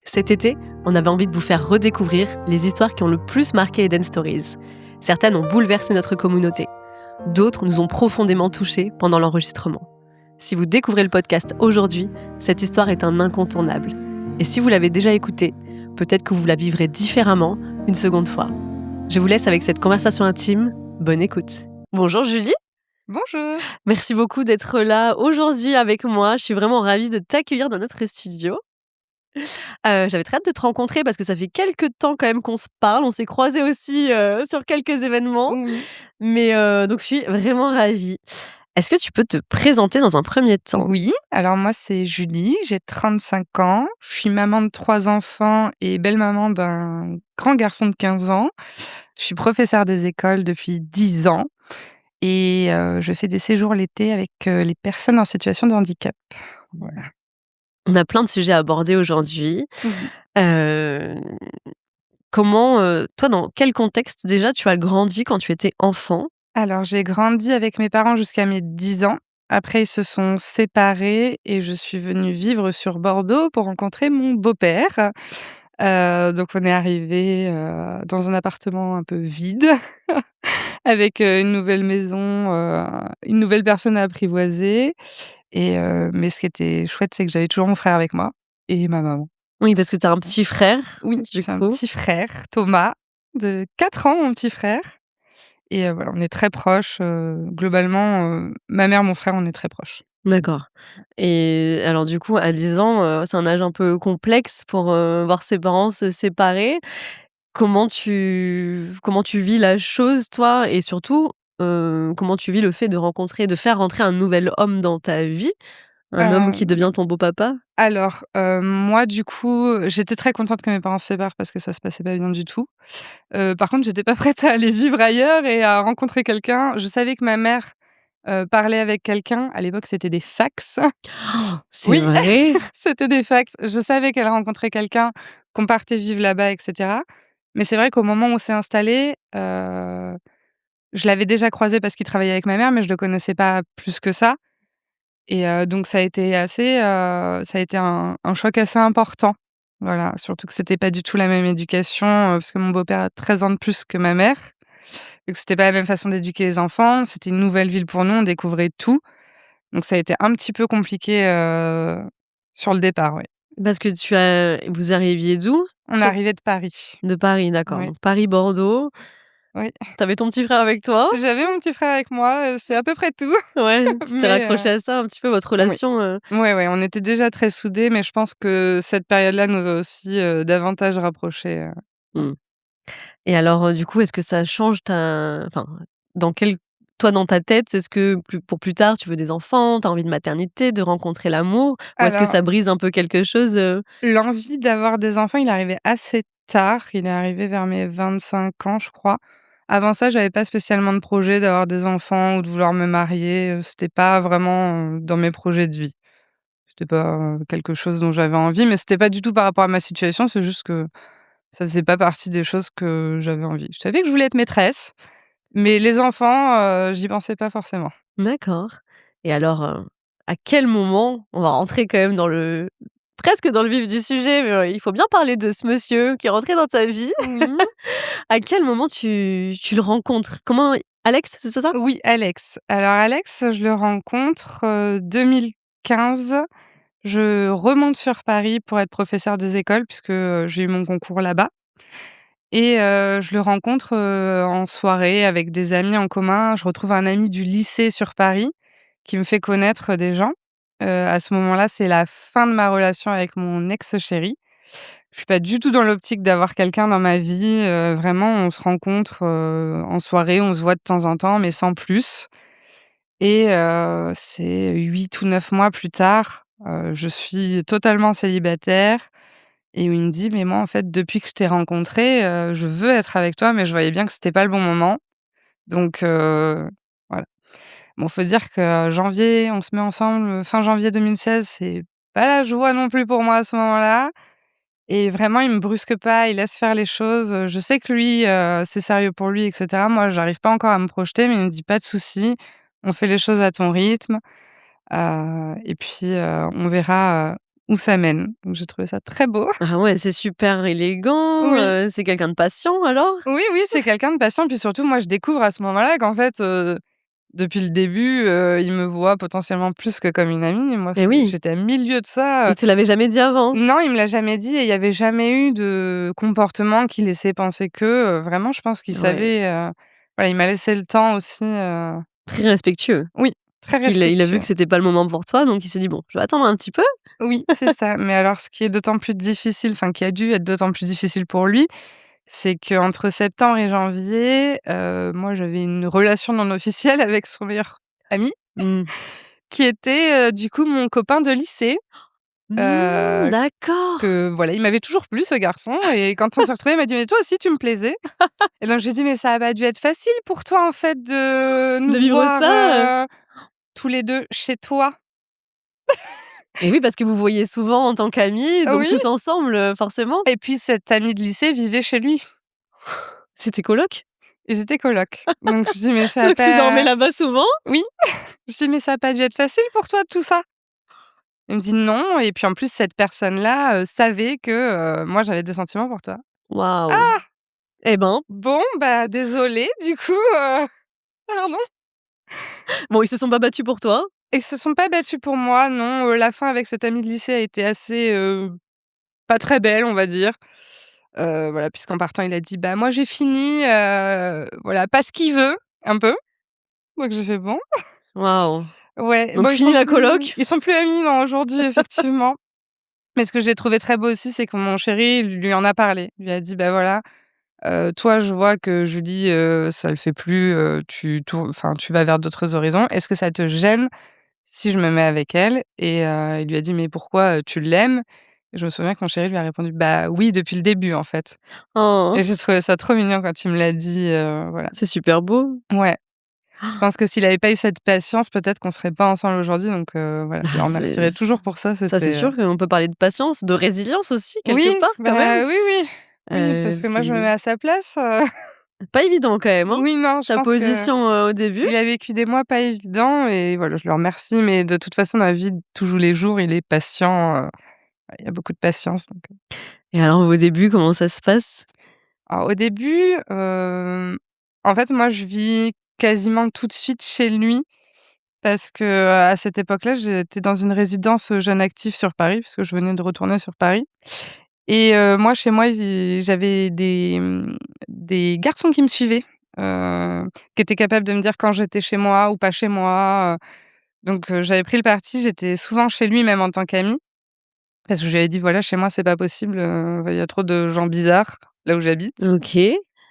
Cet été, on avait envie de vous faire redécouvrir les histoires qui ont le plus marqué Eden Stories. Certaines ont bouleversé notre communauté. D'autres nous ont profondément touchés pendant l'enregistrement. Si vous découvrez le podcast aujourd'hui, cette histoire est un incontournable. Et si vous l'avez déjà écoutée, peut-être que vous la vivrez différemment une seconde fois. Je vous laisse avec cette conversation intime. Bonne écoute. Bonjour Julie. Bonjour. Merci beaucoup d'être là aujourd'hui avec moi. Je suis vraiment ravie de t'accueillir dans notre studio. J'avais très hâte de te rencontrer parce que ça fait quelques temps quand même qu'on se parle. On s'est croisés aussi, sur quelques événements. Oui. Mais donc je suis vraiment ravie. Est-ce que tu peux te présenter dans un premier temps? Oui, alors moi c'est Julie, j'ai 35 ans, je suis maman de 3 enfants et belle-maman d'un grand garçon de 15 ans. Je suis professeure des écoles depuis 10 ans et je fais des séjours l'été avec, les personnes en situation de handicap. Voilà. On a plein de sujets à aborder aujourd'hui. Oui. Heu, Comment, toi, dans quel contexte déjà tu as grandi quand tu étais enfant? Alors j'ai grandi avec mes parents jusqu'à mes 10 ans. Après ils se sont séparés et je suis venue vivre sur Bordeaux pour rencontrer mon beau-père. Donc on est arrivés, dans un appartement un peu vide avec, une nouvelle maison, une nouvelle personne à apprivoiser mais ce qui était chouette, c'est que j'avais toujours mon frère avec moi et ma maman. Oui, parce que tu as un petit frère, Oui, du j'ai un coup. petit frère, Thomas, de 4 ans, mon petit frère et voilà, on est très proches, globalement, ma mère, mon frère, on est très proches. D'accord. Et alors du coup, à 10 ans, c'est un âge un peu complexe pour, voir ses parents se séparer. Comment tu vis la chose, toi? Et surtout, comment tu vis le fait de faire rentrer un nouvel homme dans ta vie? Un homme qui devient ton beau papa? Alors, moi, du coup, j'étais très contente que mes parents se séparent parce que ça se passait pas bien du tout. Par contre, j'étais pas prête à aller vivre ailleurs et à rencontrer quelqu'un. Je savais que ma mère, parlait avec quelqu'un. À l'époque, c'était des fax. C'est Oui, vrai? c'était des fax. Je savais qu'elle rencontrait quelqu'un, qu'on partait vivre là-bas et cetera. Mais c'est vrai qu'au moment où on s'est installés, je l'avais déjà croisé parce qu'il travaillait avec ma mère, mais je le connaissais pas plus que ça et donc ça a été un choc assez important. Voilà, surtout que c'était pas du tout la même éducation, parce que mon beau-père a 13 ans de plus que ma mère. Donc c'était pas la même façon d'éduquer les enfants. C'était une nouvelle ville pour nous, on découvrait tout. Donc ça a été un petit peu compliqué, sur le départ, oui. Parce que vous arriviez d'où? On est Sur arrivés de Paris. De Paris, d'accord. Oui, Donc Paris-Bordeaux. oui. T'avais ton petit frère avec toi? J'avais mon petit frère avec moi, c'est à peu près tout. Ouais, tu t'es Mais raccroché à ça un petit peu, votre oui. relation, Ouais, ouais, on était déjà très soudés, mais je pense que cette période-là nous a aussi, davantage rapprochés, ouais. mmh. Et alors, du coup, est-ce que ça change dans quel toi, dans ta tête, est-ce que pour plus tard, tu veux des enfants, tu as envie de maternité, de rencontrer l'amour? Ou est-ce que Alors, ça brise un peu quelque chose? l'envie d'avoir des enfants, il est arrivé assez tard. Il est arrivé vers mes 25 ans, je crois. Avant ça, j'avais pas spécialement de projet d'avoir des enfants ou de vouloir me marier, c'était pas vraiment, dans mes projets de vie. C'était pas, quelque chose dont j'avais envie, mais c'était pas du tout par rapport à ma situation, c'est juste que ça faisait pas partie des choses que j'avais envie. Je savais que je voulais être maîtresse, mais les enfants, j'y pensais pas forcément. D'accord. Et alors, à quel moment on va rentrer quand même presque dans le vif du sujet, mais, il faut bien parler de ce monsieur qui est rentré dans ta vie. Oui. À quel moment tu le rencontres? Comment Alex, c'est ça? Oui, Alex. Alors Alex, je le rencontre, 2015. Je remonte sur Paris pour être professeure des écoles puisque, j'ai eu mon concours là-bas et je le rencontre, en soirée avec des amis en commun. Je retrouve un ami du lycée sur Paris qui me fait connaître des gens. À ce moment-là, c'est la fin de ma relation avec mon ex-chéri. Je suis pas du tout dans l'optique d'avoir quelqu'un dans ma vie, vraiment on se rencontre, en soirée, on se voit de temps en temps mais sans plus et c'est 8 ou 9 mois plus tard, je suis totalement célibataire et où il me dit: «Mais moi, en fait, depuis que je t'ai rencontré, je veux être avec toi, mais je voyais bien que c'était pas le bon moment». Donc voilà. Bon, faut dire que janvier, on se met ensemble, fin janvier 2016, c'est pas la joie non plus pour moi à ce moment-là et vraiment il me brusque pas, il laisse faire les choses. Je sais que lui, c'est sérieux pour lui et cetera. Moi, j'arrive pas encore à me projeter, mais il me dit: «Pas de souci, on fait les choses à ton rythme, et puis, on verra, où ça mène. Donc j'ai trouvé ça très beau. Ah ouais, c'est super élégant, Oui. c'est quelqu'un de patient alors? Oui, oui, c'est quelqu'un de patient, puis surtout moi je découvre à ce moment-là qu'en fait, depuis le début, il me voit potentiellement plus que comme une amie et moi Eh oui, j'étais à 1000 lieues de ça. il te l'avait jamais dit avant? Non, il me l'a jamais dit et il y avait jamais eu de comportement qui laissait penser que, vraiment je pense qu'il Ouais, savait, voilà, il m'a laissé le temps aussi, très respectueux. oui, très Parce qu'il a vu respectueux. que c'était pas le moment pour toi, donc il s'est dit: «Bon, je vais attendre un petit peu». Oui, c'est ça, mais alors ce qui est d'autant plus difficile, enfin qui a dû être d'autant plus difficile pour lui, c'est qu'entre septembre et janvier, moi j'avais une relation non officielle avec son meilleur ami Mmh. qui était, du coup mon copain de lycée, Mmh, heu, d'accord! que voilà, il m'avait toujours plu ce garçon et quand on s'est retrouvés, il m'a dit: «Mais toi aussi tu me plaisais». Et donc j'ai dit: «Mais ça a pas dû être facile pour toi en fait de nous De vivre ça? voir, tous les 2 chez toi?» Et oui, parce que vous voyez souvent en tant qu'amis, donc Oui, tous ensemble, forcément. et puis cet ami de lycée vivait chez lui. C'était coloc? Ils étaient colocs. Donc je dis: «Mais ça a Donc tu dormais pas» là-bas souvent? oui, je dis: «Mais ça a pas dû être facile pour toi tout ça?» Il me dit: «Non» et puis en plus cette personne-là, savait que, moi j'avais des sentiments pour toi. Waouh! Ah! Eh ben, Bon, bah, désolé du coup, pardon. bon, ils se sont pas battus pour toi? Ils se sont pas battus pour moi, non, la fin avec cet ami de lycée a été assez, pas très belle, on va dire. Voilà, puisqu'en partant, il a dit: «Bah, moi j'ai fini, voilà, parce qu'il veut», un peu. Donc j'ai fait: «Bon». Waouh! Ouais, Donc bon, fini la coloc? ils sont plus amis, non, aujourd'hui, effectivement. Mais ce que j'ai trouvé très beau aussi, c'est que mon chéri lui en a parlé. Il lui a dit: «Bah, voilà, toi, je vois que Julie, ça le fait plus, tu vas vers d'autres horizons. Est-ce que ça te gêne si je me mets avec elle?» Et il lui a dit: «Mais pourquoi, tu l'aimes?» Et je me souviens que mon chéri lui a répondu: «Bah, oui, depuis le début, en fait». Et Oh, j'ai trouvé ça trop mignon quand il me l'a dit, voilà. c'est super beau. Ouais, je pense que s'il avait pas eu cette patience, peut-être qu'on serait pas ensemble aujourd'hui donc voilà, je le Bah, remercierai toujours pour ça, ça, c'est c'était, sûr qu'on peut parler de patience, de résilience aussi quelque oui, part quand même, bah, oui, oui, oui, parce que parce moi je me mets que à sa place, pas évident quand même, hein, oui, non, je ta pense que position, au début. il a vécu des mois pas évidents et voilà, je le remercie, mais de toute façon dans la vie de tous les jours, il est patient, il y a beaucoup de patience donc Et alors au début, comment ça se passe? alors au début, en fait, moi je vis quasiment tout de suite chez lui parce que, à cette époque-là, j'étais dans une résidence, jeunes actifs sur Paris, parce que je venais de retourner sur Paris et moi, chez moi, j'avais des garçons qui me suivaient, qui étaient capables de me dire quand j'étais chez moi ou pas chez moi, donc j'avais pris le parti, j'étais souvent chez lui, même en tant qu'amie, parce que je lui avais dit: «Voilà, chez moi, c'est pas possible, il y a trop de gens bizarres là où j'habite». OK.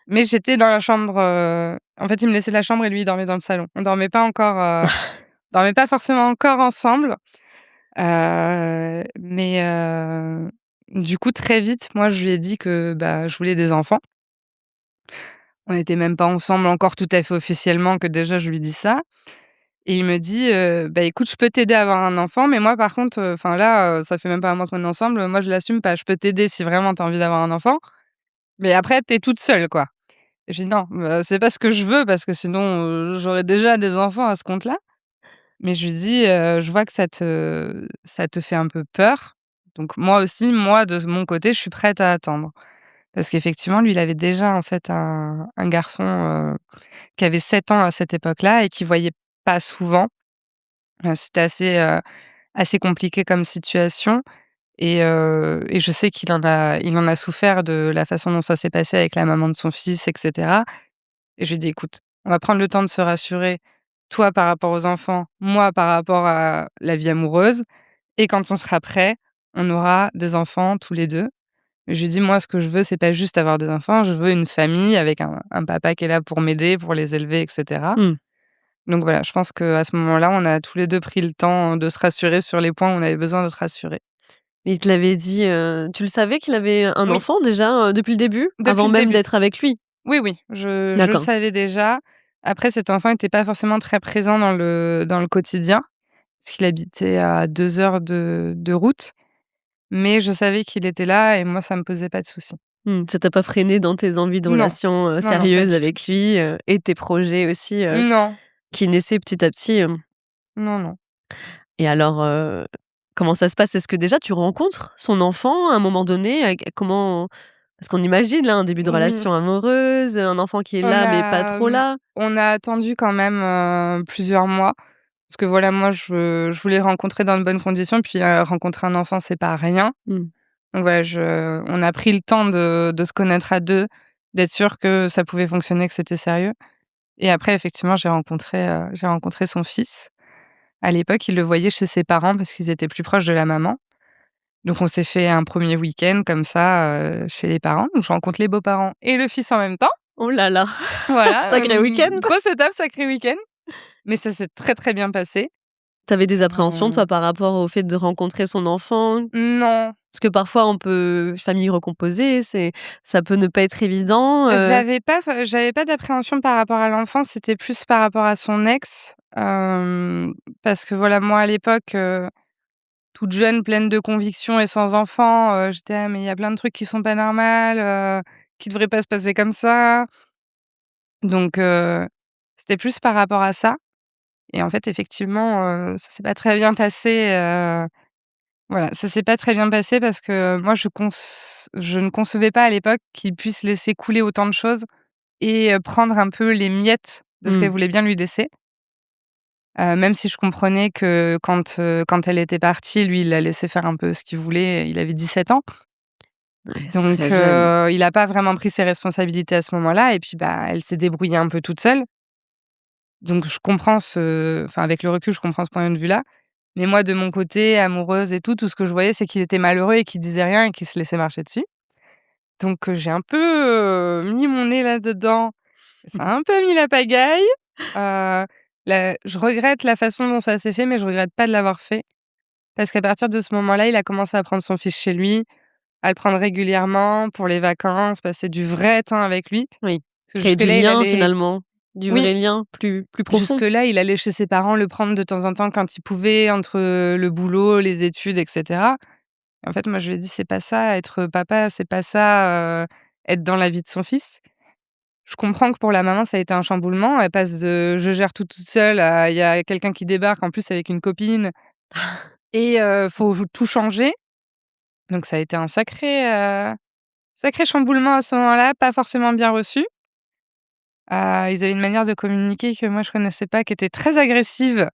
Mais j'étais dans la chambre, en fait, il me laissait la chambre et lui, il dormait dans le salon. On dormait pas encore, dormait pas forcément encore ensemble, mais du coup, très vite, moi, je lui ai dit que, bah, je voulais des enfants. On était même pas ensemble encore tout à fait officiellement que déjà je lui dis ça et il me dit, «Bah, écoute, je peux t'aider à avoir un enfant, mais moi, par contre, enfin là, ça fait même pas un mois qu'on est ensemble, moi, je l'assume pas. Je peux t'aider si vraiment tu as envie d'avoir un enfant, mais après, tu es toute seule, quoi». Et j'ai dit: «Non, c'est pas ce que je veux parce que sinon, j'aurais déjà des enfants à ce compte-là». Mais je lui dis: «Je vois que ça te fait un peu peur, donc moi aussi, moi, de mon côté, je suis prête à attendre». Parce qu'effectivement, lui, il avait déjà, en fait, un garçon, qui avait 7 ans à cette époque-là et qu'il voyait pas souvent. C'était assez compliqué comme situation et je sais qu'il en a souffert de la façon dont ça s'est passé avec la maman de son fils et cetera. Et je lui ai dit: «Écoute, on va prendre le temps de se rassurer, toi par rapport aux enfants, moi par rapport à la vie amoureuse et quand on sera prêt, on aura des enfants tous les 2». Je lui ai dit: «Moi, ce que je veux, c'est pas juste avoir des enfants, je veux une famille avec un papa qui est là pour m'aider, pour les élever et cetera». Mmh. Donc voilà, je pense qu'à ce moment-là, on a tous les 2 pris le temps de se rassurer sur les points où on avait besoin d'être rassurés. Mais il te l'avait dit, tu le savais qu'il avait un Oui, enfant déjà, depuis le début? depuis Avant le même début. d'être avec lui? Oui, oui, je le D'accord. savais déjà. Après, cet enfant était pas forcément très présent dans le quotidien, parce qu'il habitait à 2 heures de route, mais je savais qu'il était là et moi, ça me posait pas de soucis. Mmh, ça t'a pas freiné dans tes envies de Non, relation, non, non, pas sérieuses du tout. avec lui, et tes projets aussi, Non, qui naissaient petit à petit, non, non. et alors, Comment ça se passe? Est-ce que déjà tu rencontres son enfant à un moment donné? Comment parce qu'on imagine là un début de Oui, relation amoureuse, un enfant qui est on là mais pas a, trop là. on a attendu quand même, plusieurs mois parce que voilà, moi je voulais le rencontrer dans de bonnes conditions puis, rencontrer un enfant, c'est pas rien. Mmh. Donc voilà, on a pris le temps de se connaître à 2, d'être sûr que ça pouvait fonctionner, que c'était sérieux et après effectivement, j'ai rencontré son fils. À l'époque, il le voyait chez ses parents parce qu'ils étaient plus proches de la maman. Donc on s'est fait un premier week-end comme ça, chez les parents. Donc je rencontre les beaux-parents et le fils en même temps. Oh là là! Voilà, Sacré week-end! grosse étape, sacré week-end, mais ça s'est très, très bien passé. Tu des appréhensions Heu, toi par rapport au fait de rencontrer son enfant? non, Parce que parfois on peut famille recomposée, ça peut ne pas être évident, j'avais pas d'appréhension par rapport à l'enfant, c'était plus par rapport à son ex, parce que voilà, moi à l'époque, toute jeune, pleine de convictions et sans enfant, j'étais: «Ah mais il y a plein de trucs qui sont pas normales, qui devraient pas se passer comme ça». Donc c'était plus par rapport à ça et en fait effectivement, ça s'est pas très bien passé, voilà, ça s'est pas très bien passé parce que moi je ne concevais pas à l'époque qu'il puisse laisser couler autant de choses et prendre un peu les miettes de ce qu'elle mmh. voulait bien lui laisser. Même si je comprenais que quand elle était partie, lui, il la laissait faire un peu ce qu'il voulait, il avait 17 ans. Ouais, c'est Donc très jeune. il a pas vraiment pris ses responsabilités à ce moment-là et puis, bah, elle s'est débrouillée un peu toute seule. Donc je comprends enfin, avec le recul, je comprends ce point de vue-là. Mais moi, de mon côté, amoureuse et tout ce que je voyais, c'est qu'il était malheureux et qu'il disait rien et qu'il se laissait marcher dessus. Donc j'ai un peu, mis mon nez là-dedans. Ça a un peu mis la pagaille. Je regrette la façon dont ça s'est fait, mais je regrette pas de l'avoir fait. Parce qu'à partir de ce moment-là, il a commencé à prendre son fils chez lui, à le prendre régulièrement pour les vacances, passer du vrai temps avec lui. Oui, Parce que créer du jusque-là, il lien allait finalement, du oui, vrai lien plus profond. jusque-là, il allait chez ses parents, le prendre de temps en temps quand il pouvait, entre, le boulot, les études et cetera. En fait, moi, je lui ai dit: «C'est pas ça, être papa, c'est pas ça, être dans la vie de son fils». Je comprends que pour la maman, ça a été un chamboulement. Elle passe de «je gère tout toute seule» à «il y a quelqu'un qui débarque, en plus avec une copine et faut tout changer». Donc ça a été un sacré chamboulement à ce moment-là, pas forcément bien reçu. Ils avaient une manière de communiquer que moi je connaissais pas, qui était très agressive.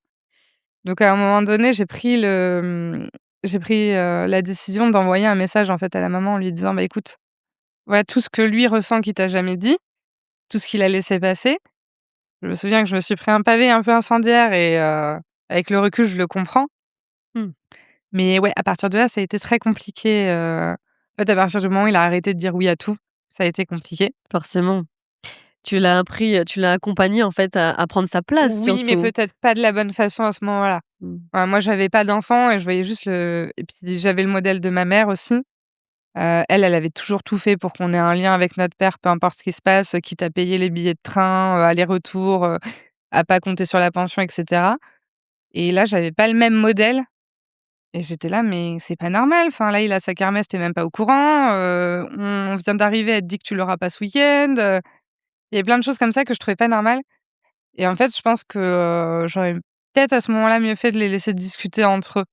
Donc à un moment donné, j'ai pris, la décision d'envoyer un message, en fait, à la maman en lui disant: «Bah, écoute, voilà tout ce que lui ressent qu'il t'a jamais dit, tout ce qu'il a laissé passer». Je me souviens que je me suis pris un pavé un peu incendiaire et avec le recul, je le comprends. Mmh, Mais ouais, à partir de là, ça a été très compliqué, en fait, à partir du moment où il a arrêté de dire oui à tout, ça a été compliqué. forcément. Tu l'as accompagné en fait à prendre sa place Oui, mais surtout. peut-être pas de la bonne façon à ce moment-là. Mmh. Moi, j'avais pas d'enfant et je voyais juste et puis j'avais le modèle de ma mère aussi. Elle avait toujours tout fait pour qu'on ait un lien avec notre père, peu importe ce qui se passe, quitte à payer les billets de train, aller-retour, à pas compter sur la pension et cetera. Et là, j'avais pas le même modèle et j'étais là: «Mais c'est pas normal, enfin là, il a sa kermesse, tu même pas au courant, on vient d'arriver, elle te dit que tu l'auras pas ce week-end», il y a plein de choses comme ça que je trouvais pas normales et en fait, je pense que, j'aurais peut-être à ce moment-là mieux fait de les laisser discuter entre eux.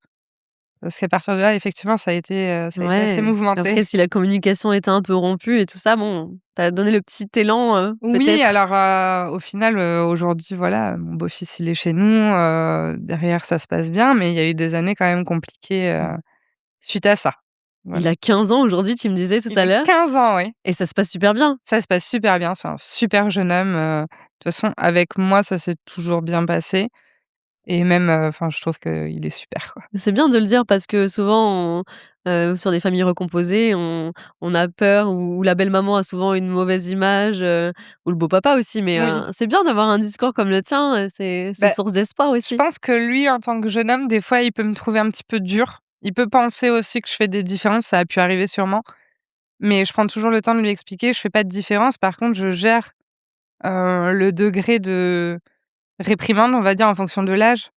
Parce qu'à partir de là, effectivement, ça a été assez Ouais, mouvementé. après si la communication était un peu rompue et tout ça, bon, tu as donné le petit élan, Oui, peut-être? alors, au final, aujourd'hui, voilà, mon beau-fils, il est chez nous, derrière, ça se passe bien, mais il y a eu des années quand même compliquées, Mmh. suite à ça. Il Voilà. a 15 ans aujourd'hui, tu me disais tout Il à a l'heure 15 ans, oui. et ça se passe super bien? Ça se passe super bien, c'est un super jeune homme, de toute façon, avec moi, ça s'est toujours bien passé et même, enfin, je trouve qu'il est super, quoi. C'est bien de le dire parce que souvent sur des familles recomposées, on a peur ou la belle-maman a souvent une mauvaise image, ou le beau-papa aussi, mais Oui. c'est bien d'avoir un discours comme le tien, c'est Bah, source d'espoir je aussi. pense que lui, en tant que jeune homme, des fois, il peut me trouver un petit peu dur. Il peut penser aussi que je fais des différences, ça a pu arriver sûrement. Mais je prends toujours le temps de lui expliquer, je fais pas de différence. Par contre, je gère, le degré de réprimande, on va dire, en fonction de l'âge,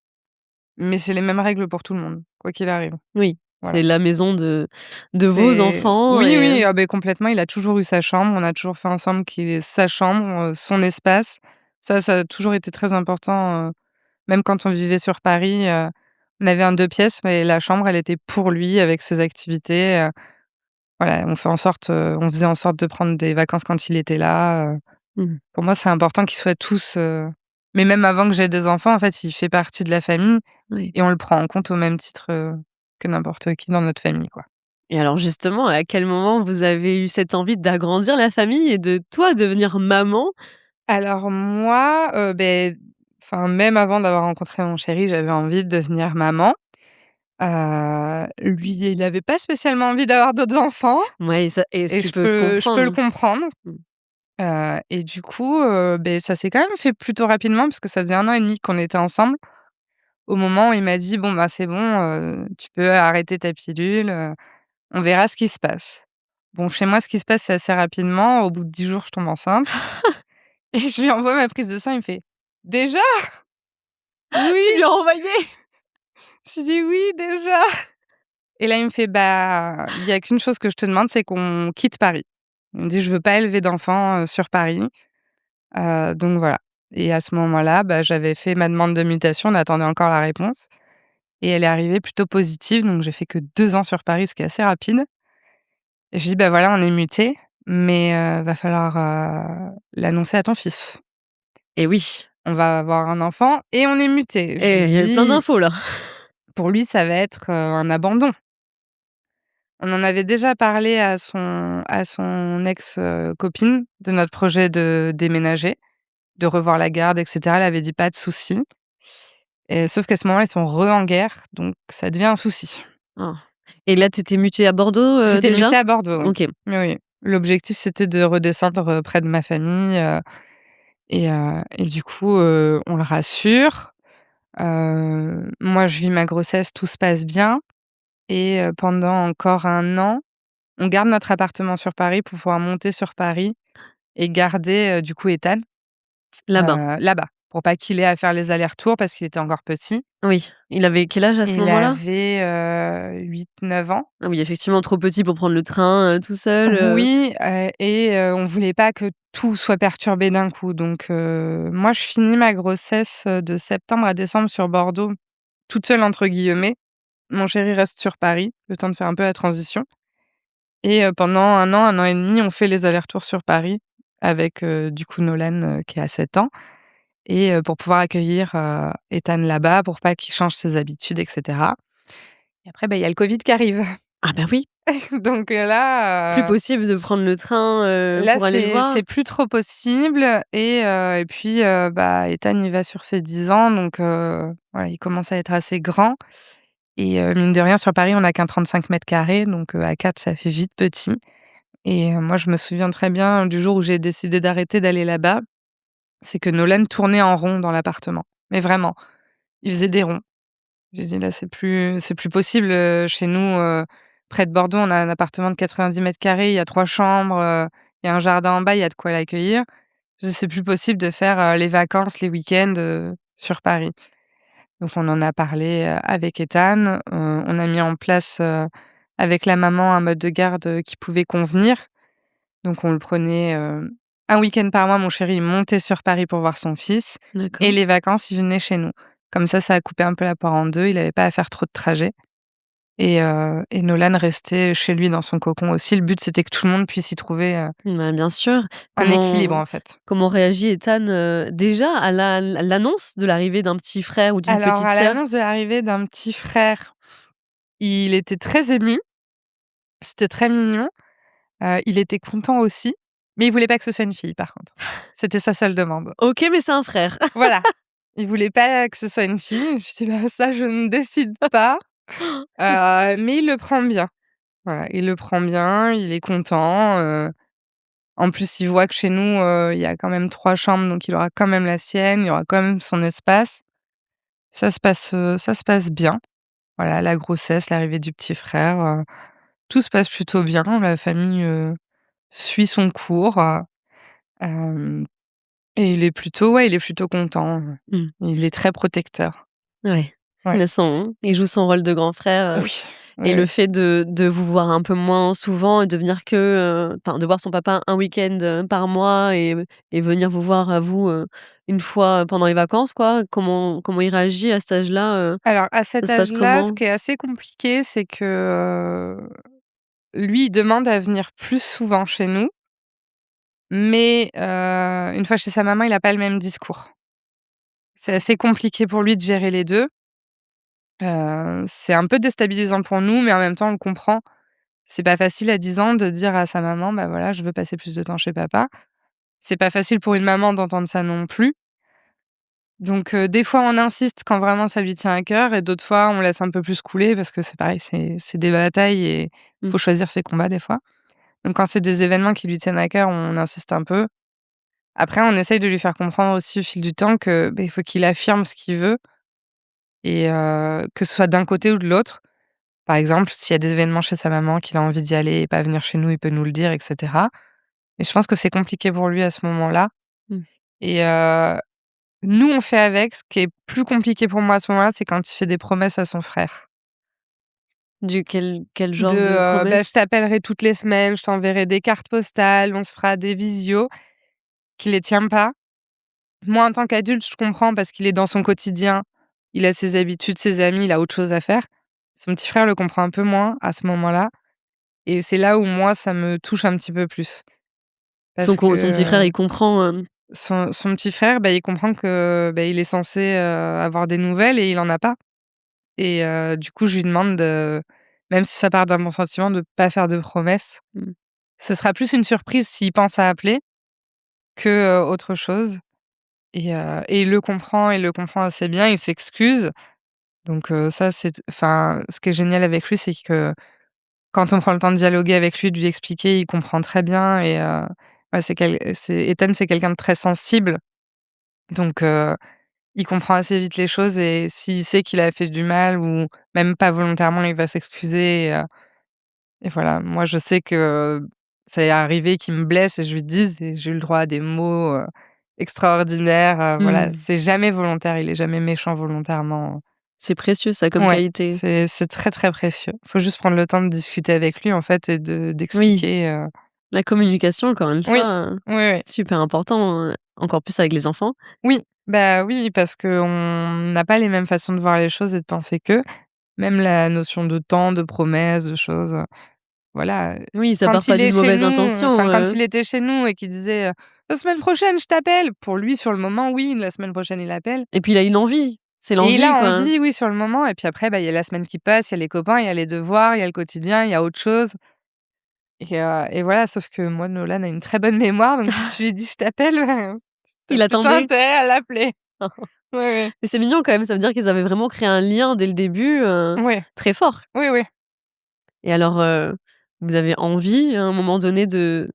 mais c'est les mêmes règles pour tout le monde, quoi qu'il arrive. Oui, Voilà. c'est la maison de vos C'est enfants oui, et oui, ah beh, complètement, il a toujours eu sa chambre, on a toujours fait ensemble qu'il ait sa chambre, son espace. Ça a toujours été très important, même quand on vivait sur Paris, On avait un 2 pièces, mais la chambre, elle était pour lui avec ses activités, voilà, on faisait en sorte de prendre des vacances quand il était là. Mmh. Pour moi, c'est important qu'ils soient tous, mais même avant que j'aie des enfants, en fait, il fait partie de la famille Oui. et on le prend en compte au même titre, que n'importe qui dans notre famille, quoi. Et alors justement, à quel moment vous avez eu cette envie d'agrandir la famille et de toi devenir maman? Alors moi, enfin, même avant d'avoir rencontré mon chéri, j'avais envie de devenir maman. Lui, il avait pas spécialement envie d'avoir d'autres enfants Ouais, et ce et qui peut se je peux le comprendre. comprendre. Mmh. Et du coup, ça s'est quand même fait plutôt rapidement parce que ça faisait 1 an et demi qu'on était ensemble. Au moment où il m'a dit: «Bon, bah, c'est bon, tu peux arrêter ta pilule, on verra ce qui se passe». Bon, chez moi, ce qui se passe, c'est assez rapidement. Au bout de 10 jours, je tombe enceinte et je lui envoie ma prise de sang, il me fait: «Déjà? Oui?» Tu lui as envoyé? Je lui dis: «Oui, déjà». Et là, il me fait: «Bah, il y a qu'une chose que je te demande, c'est qu'on quitte Paris». Il me dit: «Je veux pas élever d'enfants, sur Paris». Donc voilà, et à ce moment-là, bah, j'avais fait ma demande de mutation, on attendait encore la réponse et elle est arrivée plutôt positive, donc j'ai fait que 2 ans sur Paris, ce qui est assez rapide. Et je lui dis: «Bah, voilà, on est mutés, mais va falloir, l'annoncer à ton fils. Et oui, On va avoir un enfant et on est mutés». Je lui et il y a plein dis: d'infos là. «Pour lui, ça va être, un abandon». On en avait déjà parlé à son ex, copine de notre projet de déménager, de revoir la garde et cetera. Elle avait dit: «Pas de souci». Et sauf qu'à ce moment-là, ils sont en guerre, donc ça devient un souci. Oh. Et là, tu étais mutée à Bordeaux, J'étais déjà? mutée à Bordeaux, oui. OK. Oui, oui. L'objectif, c'était de redescendre, près de ma famille, et du coup, on le rassure. Moi, je vis ma grossesse, tout se passe bien et pendant encore 1 an, on garde notre appartement sur Paris pour pouvoir monter sur Paris et garder, du coup, Ethan, Là-bas? là-bas, pour pas qu'il ait à faire les allers-retours parce qu'il était encore petit. Oui. Il avait quel âge à ce Il moment-là? avait, 8-9 ans. Ah oui, effectivement trop petit pour prendre le train, tout seul, Oui, on voulait pas que tout soit perturbé d'un coup, donc moi, je finis ma grossesse, de septembre à décembre sur Bordeaux, «toute seule» entre guillemets. Mon chéri reste sur Paris, le temps de faire un peu la transition et pendant 1 an et demi, on fait les allers-retours sur Paris avec, du coup, Nolan, qui a 7 ans et pour pouvoir accueillir, Ethan là-bas, pour pas qu'il change ses habitudes et cetera. Et après, bah, il y a le covid qui arrive. Ah bah oui, Donc plus là, possible de prendre le train, là, pour aller le voir? c'est plus trop possible et puis, bah, Ethan, il va sur ses 10 ans donc voilà, il commence à être assez grand et mine de rien, sur Paris, on a qu'un 35 carrés donc à 4, ça fait vite petit et moi, je me souviens très bien du jour où j'ai décidé d'arrêter d'aller là-bas, c'est que Nolan tournait en rond dans l'appartement, mais vraiment, il faisait des ronds. J'ai dit: «Là, c'est plus possible, chez nous, près de Bordeaux, on a un appartement de 90 carrés, il y a 3 chambres, il y a un jardin en bas, il y a de quoi l'accueillir». Je dis: «C'est plus possible de faire, les vacances, les week-ends, sur Paris». Donc on en a parlé, avec Ethan, on a mis en place, avec la maman, un mode de garde, qui pouvait convenir. Donc on le prenait, 1 week-end par mois, mon chéri, il montait sur Paris pour voir son fils et D'accord. les vacances, il venait chez nous. Comme ça a coupé un peu la poire en 2, il avait pas à faire trop de trajets et Nolan restait chez lui dans son cocon aussi. Le but, c'était que tout le monde puisse y trouver, Bah, bien sûr. un équilibre, Comment en fait. comment réagit Ethan, déjà à l'annonce de l'arrivée d'un petit frère ou d'une Alors petite à sœur? l'annonce de l'arrivée d'un petit frère, il était très ému, c'était très mignon, il était content aussi, mais il voulait pas que ce soit une fille, par contre. C'était sa seule demande. OK, mais c'est un frère. Voilà, il voulait pas que ce soit une fille. Je dis: «Bah, ça, je ne décide pas». Mais il le prend bien. Voilà, il le prend bien, il est content, en plus, il voit que chez nous, il y a quand même 3 chambres, donc il aura quand même la sienne, il aura quand même son espace. Ça se passe bien. Voilà, la grossesse, l'arrivée du petit frère, tout se passe plutôt bien. La famille, suit son cours, hem et il est plutôt content, Mmh. il est très protecteur. Ouais. Ouais. Il joue son rôle de grand frère, Oui, et oui, le oui. fait de vous voir un peu moins souvent et de venir enfin, de voir son papa un week-end, par mois et venir vous voir à vous, une fois pendant les vacances quoi, comment il réagit à cet âge-là, Alors à ça cet se passe âge-là, ce comment? qui est assez compliqué, c'est que, lui, il demande à venir plus souvent chez nous, mais une fois chez sa maman, il a pas le même discours. C'est assez compliqué pour lui de gérer les 2. C'est un peu déstabilisant pour nous, mais en même temps, on le comprend. C'est pas facile à 10 ans de dire à sa maman: «Bah, voilà, je veux passer plus de temps chez papa». C'est pas facile pour une maman d'entendre ça non plus. Donc des fois, on insiste quand vraiment ça lui tient à cœur et d'autres fois, on laisse un peu plus couler parce que c'est pareil, c'est des batailles et Mmh. faut choisir ses combats des fois. Donc quand c'est des événements qui lui tiennent à cœur, on insiste un peu. Après, on essaye de lui faire comprendre aussi au fil du temps que, il faut qu'il affirme ce qu'il veut et que ce soit d'un côté ou de l'autre. Par exemple, s'il y a des événements chez sa maman, qu'il a envie d'y aller et pas venir chez nous, il peut nous le dire et cetera. Mais je pense que c'est compliqué pour lui à ce moment-là Mmh. et nous, on fait avec. Ce qui est plus compliqué pour moi à ce moment-là, c'est quand il fait des promesses à son frère. Du quel De, genre de «Bah, je promesse? t'appellerai toutes les semaines, je t'enverrai des cartes postales, on se fera des visios», qu'il les tient pas. Moi, en tant qu'adulte, je comprends parce qu'il est dans son quotidien, il a ses habitudes, ses amis, il a autre chose à faire. Son petit frère le comprend un peu moins à ce moment-là et c'est là où moi, ça me touche un petit peu plus. Parce Son petit frère, que il comprend, son petit frère, il comprend que, il est censé, avoir des nouvelles et il en a pas et du coup, je lui demande de même si ça part d'un bon sentiment, de pas faire de promesses. mmh, Ce sera plus une surprise s'il pense à appeler que, autre chose et il le comprend assez bien, il s'excuse donc ça, enfin, ce qui est génial avec lui, c'est que quand on prend le temps de dialoguer avec lui, de lui expliquer, il comprend très bien et ouais, c'est Ethan, c'est quelqu'un de très sensible donc il comprend assez vite les choses et s'il sait qu'il a fait du mal ou même pas volontairement, il va s'excuser et voilà. Moi, je sais que ça est arrivé qu'il me blesse et je lui dise et j'ai eu le droit à des mots, extraordinaires, voilà. mmh. C'est jamais volontaire, il est jamais méchant volontairement. C'est précieux ça comme Ouais, qualité. c'est très, très précieux. Faut juste prendre le temps de discuter avec lui, en fait et Oui, d'expliquer, la communication encore une oui, fois, oui, oui. c'est super important, encore plus avec les enfants. Oui, bah, oui, parce qu'on n'a pas les mêmes façons de voir les choses et de penser qu'eux. Même la notion de temps, de promesses, de choses, voilà, Oui, ça part quand pas il est d'une chez mauvaise nous, intention, enfin, quand il était chez nous et qu'il disait, «La semaine prochaine, je t'appelle», pour lui, sur le moment, oui, la semaine prochaine, il appelle et puis il a une envie, c'est et il l'envie a quoi. envie, oui, sur le moment et puis après, il y a la semaine qui passe, il y a les copains, il y a les devoirs, il y a le quotidien, il y a autre chose et voilà, sauf que moi, Nolan a une très bonne mémoire, donc si tu lui dis: «Je t'appelle», tu Il plutôt attendait. intérêt à l'appeler. Oui, oui. Mais c'est mignon quand même, ça veut dire qu'ils avaient vraiment créé un lien dès le début, Ouais. très fort. Oui, oui. Et alors, vous avez envie à un moment donné de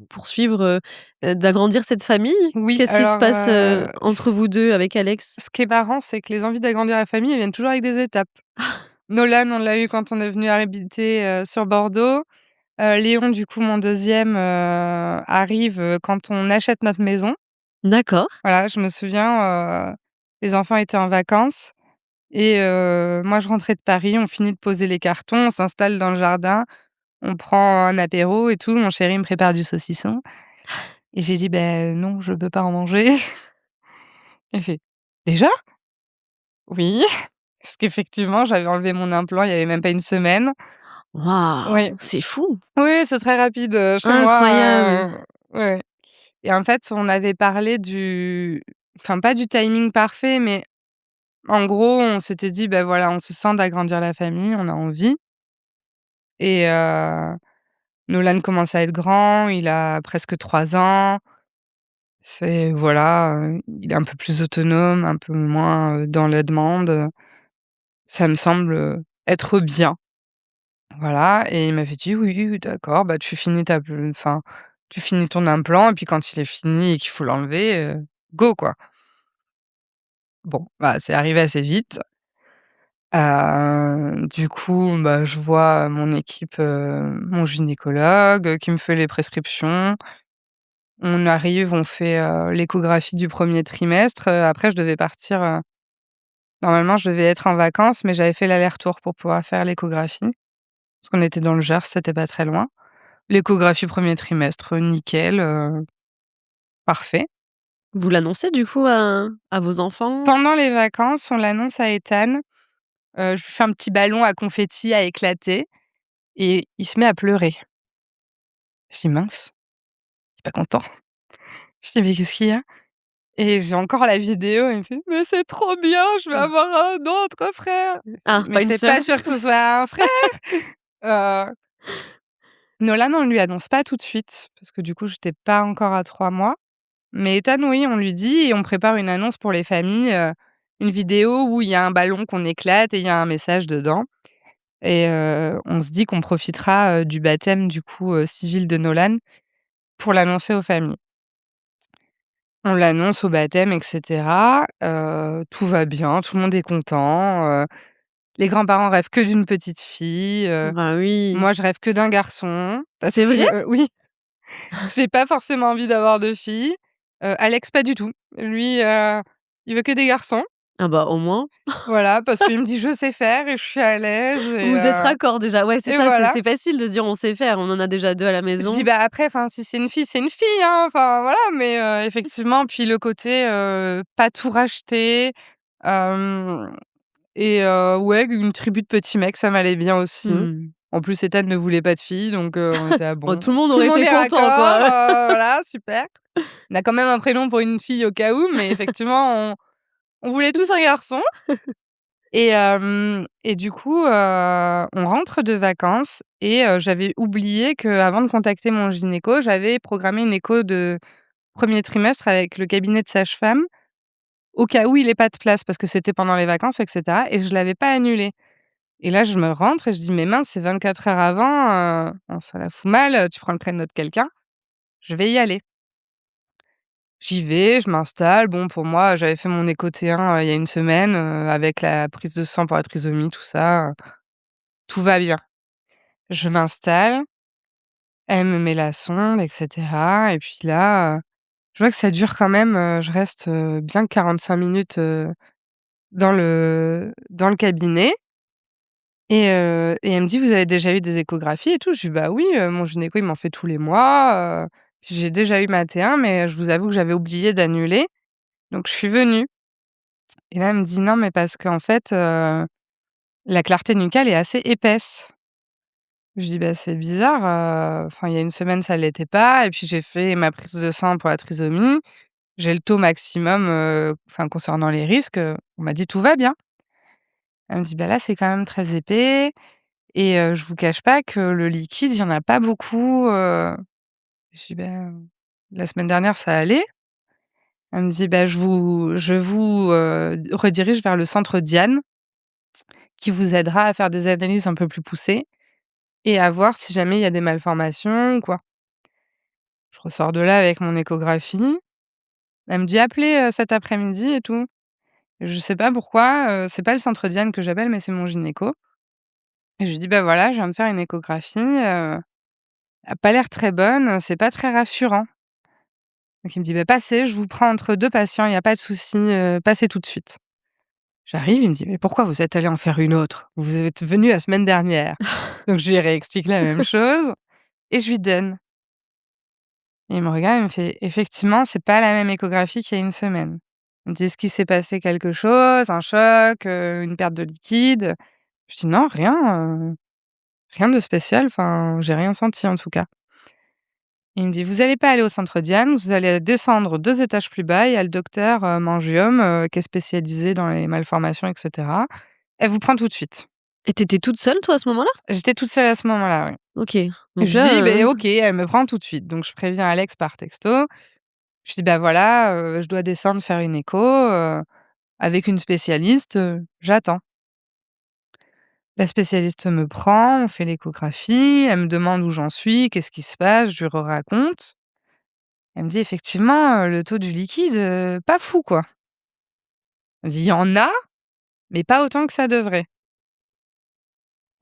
poursuivre, d'agrandir cette famille? Oui, Qu'est-ce qui se alors, passe, entre vous 2 avec Alex? ce qui est marrant, c'est que les envies d'agrandir la famille, elles viennent toujours avec des étapes. Nolan, on l'a eu quand on est venu habiter, sur Bordeaux. Léon, du coup, mon deuxième arrive, quand on achète notre maison. D'accord, Voilà, je me souviens, les enfants étaient en vacances et moi, je rentrais de Paris, on finit de poser les cartons, on s'installe dans le jardin, on prend un apéro et tout. Mon chéri me prépare du saucisson et j'ai dit: «Beh, non, je peux pas en manger». Il fait: «Déjà?» «Oui». Parce qu'effectivement, j'avais enlevé mon implant il y avait même pas une semaine. Oui. waouh, c'est fou! Oui, c'est très rapide, chez Incroyable! moi, ouais et en fait, on avait parlé enfin, pas du timing parfait, mais en gros, on s'était dit: «Bah, voilà, on se sent d'agrandir la famille, on a envie» et Nolan commence à être grand, il a presque 3 ans. C'est voilà, il est un peu plus autonome, un peu moins, dans la demande, ça me semble, être bien. Voilà et il m'avait dit: «Oui, oui, d'accord, bah, tu finis ton implant et puis quand il est fini et qu'il faut l'enlever, go, quoi». Bon, bah, c'est arrivé assez vite. Du coup, bah, je vois mon équipe, mon gynécologue, qui me fait les prescriptions. On arrive, on fait, l'échographie du premier trimestre, après je devais partir, Normalement, je devais être en vacances, mais j'avais fait l'aller-retour pour pouvoir faire l'échographie, parce qu'on était dans le Gers, c'était pas très loin. L'échographie premier trimestre, nickel, parfait. Vous l'annoncez du coup à vos enfants? Pendant les vacances, on l'annonce à Ethan, je lui fais un petit ballon à confetti à éclater et il se met à pleurer. Je dis: «Mince, il est pas content». Je dis: «Mais qu'est-ce qu'il y a?» Et j'ai encore la vidéo, il me fait: «Mais c'est trop bien, je vais Ah. avoir un autre frère». Je Ah, dis: «Mais pas une c'est sœur? pas sûr que ce soit un frère!» heu, Nolan, on lui annonce pas tout de suite parce que du coup, j'étais pas encore à 3 mois. Mais Ethan, oui, on lui dit et on prépare une annonce pour les familles, une vidéo où il y a un ballon qu'on éclate et il y a un message dedans et on se dit qu'on profitera, du baptême du coup, civil de Nolan pour l'annoncer aux familles. On l'annonce au baptême et cetera, tout va bien, tout le monde est content, les grands-parents rêvent que d'une petite fille, Bah oui. moi je rêve que d'un garçon parce C'est que vrai? oui, j'ai pas forcément envie d'avoir de filles. Alex pas du tout. Lui, il veut que des garçons. Ah bah, au moins. Voilà, parce qu'il me dit: «Je sais faire et je suis à l'aise» Vous vous êtes raccord déjà. Ouais, c'est et ça, c'est voilà. c'est facile de dire: «On sait faire», on en a déjà 2 à la Je dis: maison. «Bah, après, enfin, si c'est une fille, hein, enfin, voilà», mais effectivement, puis le côté, pas tout racheter, hem et ouais, une tribu de petits mecs, ça m'allait bien aussi. Mmh. En plus, Ethan ne voulait pas de fille, donc on était: «Ah Bon, bon». tout le monde Tout le aurait monde été est content, raccord, quoi. voilà, super. On a quand même un prénom pour une fille au cas où, mais effectivement, on voulait tous un garçon. Et du coup, on rentre de vacances et j'avais oublié qu'avant de contacter mon gynéco, j'avais programmé une écho de premier trimestre avec le cabinet de sage-femme, au cas où il ait pas de place parce que c'était pendant les vacances et cetera et je l'avais pas annulé et là, je me rentre et je dis: «Mais mince, c'est 24 heures avant, oh ça la fout mal, tu prends le créneau de quelqu'un?» Je vais y aller. J'y vais, je m'installe. Bon, pour moi, j'avais fait mon écho T1, il y a une semaine, avec la prise de sang pour la trisomie, tout ça, tout va bien. Je m'installe, elle me met la sonde et cetera et puis là, je vois que ça dure quand même, je reste, bien 45 minutes, dans le cabinet et elle me dit: «Vous avez déjà eu des échographies et tout?» Je dis: «Bah oui, mon gynéco, il m'en fait tous les mois, j'ai déjà eu ma T1 mais je vous avoue que j'avais oublié d'annuler, donc je suis venue» et là, elle me dit: «Non, mais parce qu'en fait, la clarté nucale est assez épaisse». Je dis: «Bah, c'est bizarre, enfin, il y a une semaine, ça l'était pas et puis j'ai fait ma prise de sang pour la trisomie. J'ai le taux maximum, enfin, concernant les risques, on m'a dit: «Tout va bien». Elle me dit: «Bah, là, c'est quand même très épais et je vous cache pas que le liquide, il y en a pas beaucoup». Je dis: «Bah, la semaine dernière, ça allait». Elle me dit: «Bah, je vous redirige vers le centre Diane qui vous aidera à faire des analyses un peu plus poussées et à voir si jamais il y a des malformations ou quoi». Je ressors de là avec mon échographie. Elle me dit: «Appelez, cet après-midi et tout». Je sais pas pourquoi, c'est pas le centre Diane que j'appelle, mais c'est mon gynéco et je lui dis: «Bah, voilà, je viens de faire une échographie, elle a pas l'air très bonne, c'est pas très rassurant». Donc il me dit: «Bah, passez, je vous prends entre 2 patients, il y a pas de souci, passez tout de suite». J'arrive, il me dit: «Mais pourquoi vous êtes allés en faire une autre? Vous êtes venus la semaine dernière». Donc je lui réexplique la même chose et je lui donne. Et il me regarde, il me fait: «Effectivement, c'est pas la même échographie qu'il y a une semaine». Il me dit: «Est-ce qu'il s'est passé quelque chose? Un choc, une perte de liquide?» Je dis: «Non, rien de spécial, enfin, j'ai rien senti en tout cas». Il me dit: «Vous allez pas aller au centre Diane, vous allez descendre 2 étages plus bas, il y a le docteur, Mangium, qui est spécialisé dans les malformations et cetera. Elle vous prend tout de suite». Et tu étais toute seule, toi, à ce moment-là? J'étais toute seule à ce moment-là, oui. OK. Et Donc je lui dis: là, «Beh, OK», elle me prend tout de suite. Donc je préviens Alex par texto. Je dis: «Bah, voilà, je dois descendre faire une écho, avec une spécialiste, j'attends». La spécialiste me prend, on fait l'échographie, elle me demande où j'en suis, qu'est-ce qui se passe, je lui raconte. Elle me dit: «Effectivement, le taux du liquide, pas fou, quoi». Elle me dit: «Il y en a, mais pas autant que ça devrait».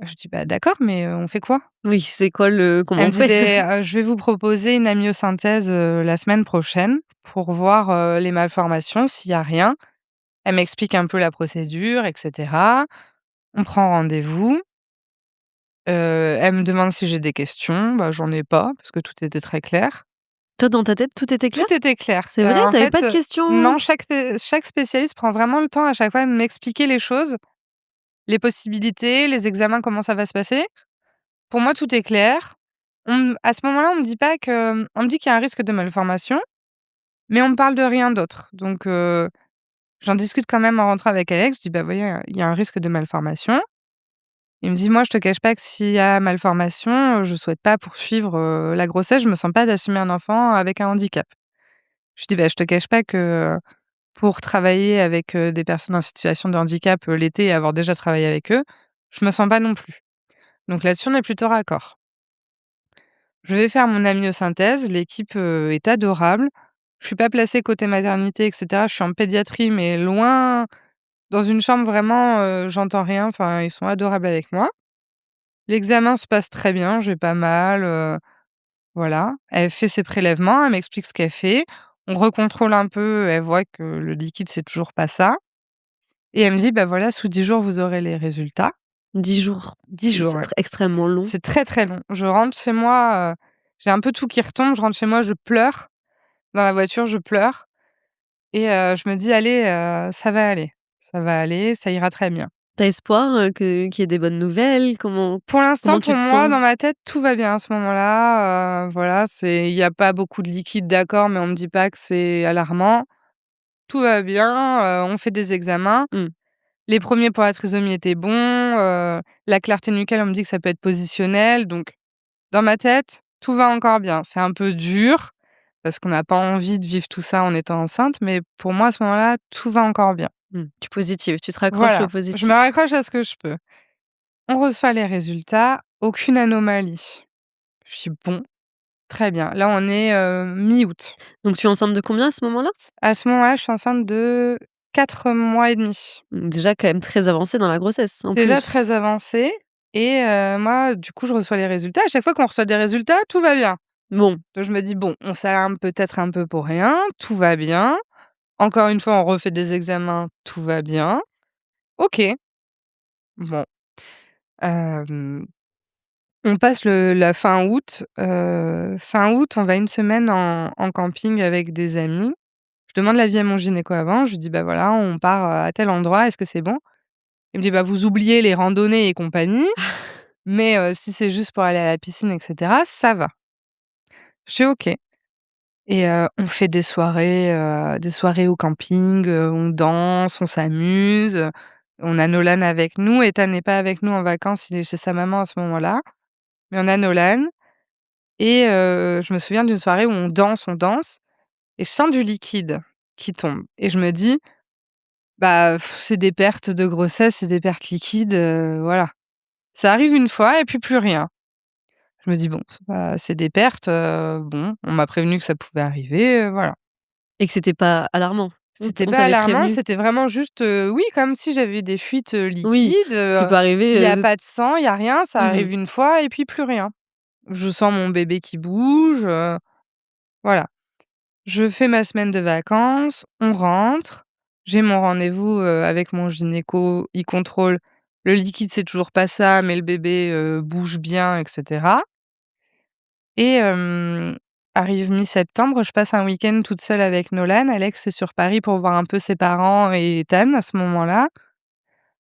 Je dis: «Bah, d'accord, mais on fait quoi?» oui, c'est quoi le comment Elle me on dit: fait? «Beh, je vais vous proposer une amniosynthèse, la semaine prochaine pour voir, les malformations, s'il y a rien Elle m'explique un peu la procédure et cetera. On prend rendez-vous. Elle me demande si j'ai des questions. Bah, j'en ai pas parce que tout était très clair. Toi, dans ta tête, tout était clair? Tout était clair. C'est vrai? En Tu avais pas fait, de questions? non, chaque spécialiste prend vraiment le temps à chaque fois de m'expliquer les choses, les possibilités, les examens, comment ça va se passer. Pour moi, tout est clair. À ce moment-là, on me dit pas que on me dit qu'il y a un risque de malformation, mais on me parle de rien d'autre. Donc j'en discute quand même en rentrant avec Alex. Je dis: «Bah, voyez, il y a un risque de malformation». Il me dit: «Moi, je te cache pas que s'il y a malformation, je souhaite pas poursuivre, la grossesse. Je me sens pas d'assumer un enfant avec un handicap». Je dis: «Bah, je te cache pas que, pour travailler avec, des personnes en situation de handicap, l'été et avoir déjà travaillé avec eux, je me sens pas non plus». Donc là-dessus, on est plutôt raccord. Je vais faire mon amniosynthèse, l'équipe, est adorable. Je suis pas placée côté maternité et cetera, je suis en pédiatrie, mais loin, dans une chambre vraiment, j'entends rien, enfin, ils sont adorables avec moi. L'examen se passe très bien, j'ai pas mal, voilà. Elle fait ses prélèvements, elle m'explique ce qu'elle fait. On recontrôle un peu, elle voit que le liquide, c'est toujours pas ça et elle me dit: «Bah, voilà, sous 10 jours, vous aurez les résultats». 10 jours. 10 jours, C'est ouais. extrêmement long. C'est très, très long. Je rentre chez moi, j'ai un peu tout qui retombe. Je rentre chez moi, je pleure. Dans la voiture, je pleure et je me dis: «Allez, ça va aller, ça ira très bien». Tu as espoir, qu'il y ait des bonnes nouvelles? Pour l'instant, Comment tu pour te moi, sens? dans ma tête, tout va bien à ce moment-là, voilà, il y a pas beaucoup de liquide, d'accord, mais on me dit pas que c'est alarmant. Tout va bien, on fait des examens. Mmh. Les premiers pour la trisomie étaient bons, la clarté nuquelle, on me dit que ça peut être positionnel, donc dans ma tête, tout va encore bien. C'est un peu dur parce qu'on n'a pas envie de vivre tout ça en étant enceinte, mais pour moi, à ce moment-là, tout va encore bien. Tu positives, tu te raccroches au Voilà, je me positif. raccroche à ce que je peux. On reçoit les résultats, aucune anomalie. Je suis «Bon, très bien». Là, on est, mi-août. Donc tu es enceinte de combien à ce moment-là? À ce moment-là, je suis enceinte de 4 mois et demi. Déjà quand même très avancée dans la grossesse, en Déjà plus. très avancée et moi, du coup, je reçois les résultats. À chaque fois qu'on reçoit des résultats, tout va bien. Bon, Donc je me dis: «Bon, on s'alarme peut-être un peu pour rien, tout va bien». Encore une fois, on refait des examens, tout va bien. OK, bon, hem, on passe la fin août. Fin août, on va une semaine en camping avec des amis. Je demande l'avis à mon gynéco avant, je lui dis: «Bah, voilà, on part, à tel endroit, est-ce que c'est bon?» Il me dit: «Bah, vous oubliez les randonnées et compagnie, mais si c'est juste pour aller à la piscine et cetera, ça va». Je fais: «OK» et on fait des soirées au camping, on danse, on s'amuse, on a Nolan avec nous. Ethan n'est pas avec nous en vacances, il est chez sa maman à ce moment-là, mais on a Nolan et je me souviens d'une soirée où on danse et je sens du liquide qui tombe et je me dis: «Bah, c'est des pertes de grossesse, c'est des pertes liquides, voilà». Ça arrive une fois et puis plus rien. Je me dis: «Bon, c'est des pertes, bon, on m'a prévenu que ça pouvait arriver, voilà». et que c'était pas alarmant? C'était On pas t'avait alarmant, prévenu? c'était vraiment juste, oui, comme si j'avais des fuites, Oui, liquides, ce qui peut il y arriver, a pas de sang, il y a rien, ça mmh arrive une fois et puis plus rien. Je sens mon bébé qui bouge, voilà. Je fais ma semaine de vacances, on rentre, j'ai mon rendez-vous, avec mon gynéco, il contrôle. Le liquide, c'est toujours pas ça, mais le bébé, bouge bien et cetera et arrive mi-septembre, je passe un week-end toute seule avec Nolan. Alex est sur Paris pour voir un peu ses parents et Ethan à ce moment-là.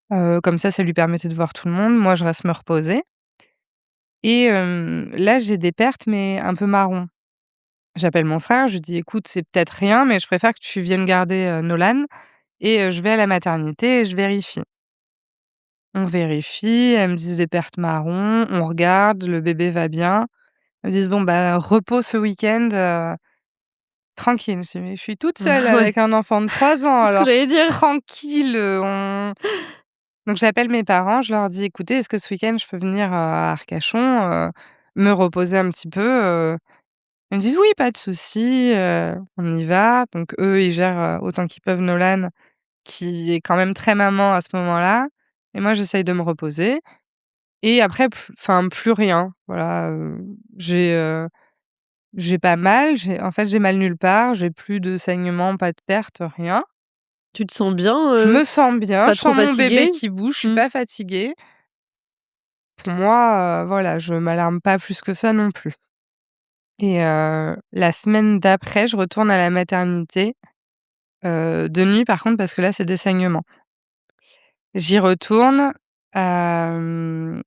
Comme ça lui permettait de voir tout le monde. Moi, je reste me reposer et là, j'ai des pertes, mais un peu marron. J'appelle mon frère, je lui dis: «Écoute, c'est peut-être rien, mais je préfère que tu viennes garder, Nolan et je vais à la maternité et je vérifie». On vérifie, elles me disent: «Des pertes marron», on regarde, le bébé va bien. Elles me disent: «Bon, bah, repos ce week-end, tranquille». Je dis: «Mais je suis toute seule Ouais, avec un enfant de 3 ans, c'est ce que alors j'allais dire. tranquille, on». Donc j'appelle mes parents, je leur dis: «Écoutez, est-ce que ce week-end je peux venir, à Arcachon, me reposer un petit peu?» Ils me disent: «Oui, pas de souci, on y va». Donc eux, ils gèrent, autant qu'ils peuvent Nolan, qui est quand même très maman à ce moment-là et moi j'essaye de me reposer et après plus rien. Voilà, j'ai pas mal, j'ai mal nulle part, j'ai plus de saignements, pas de perte, rien Tu te sens bien, Je me sens bien, pas je trop sens mon bébé fatiguée? qui bouge, je suis Mmh. pas fatiguée. Pour moi, voilà, je m'alarme pas plus que ça non plus et la semaine d'après, je retourne à la maternité, de nuit par contre parce que là, c'est des saignements. J'y retourne, hem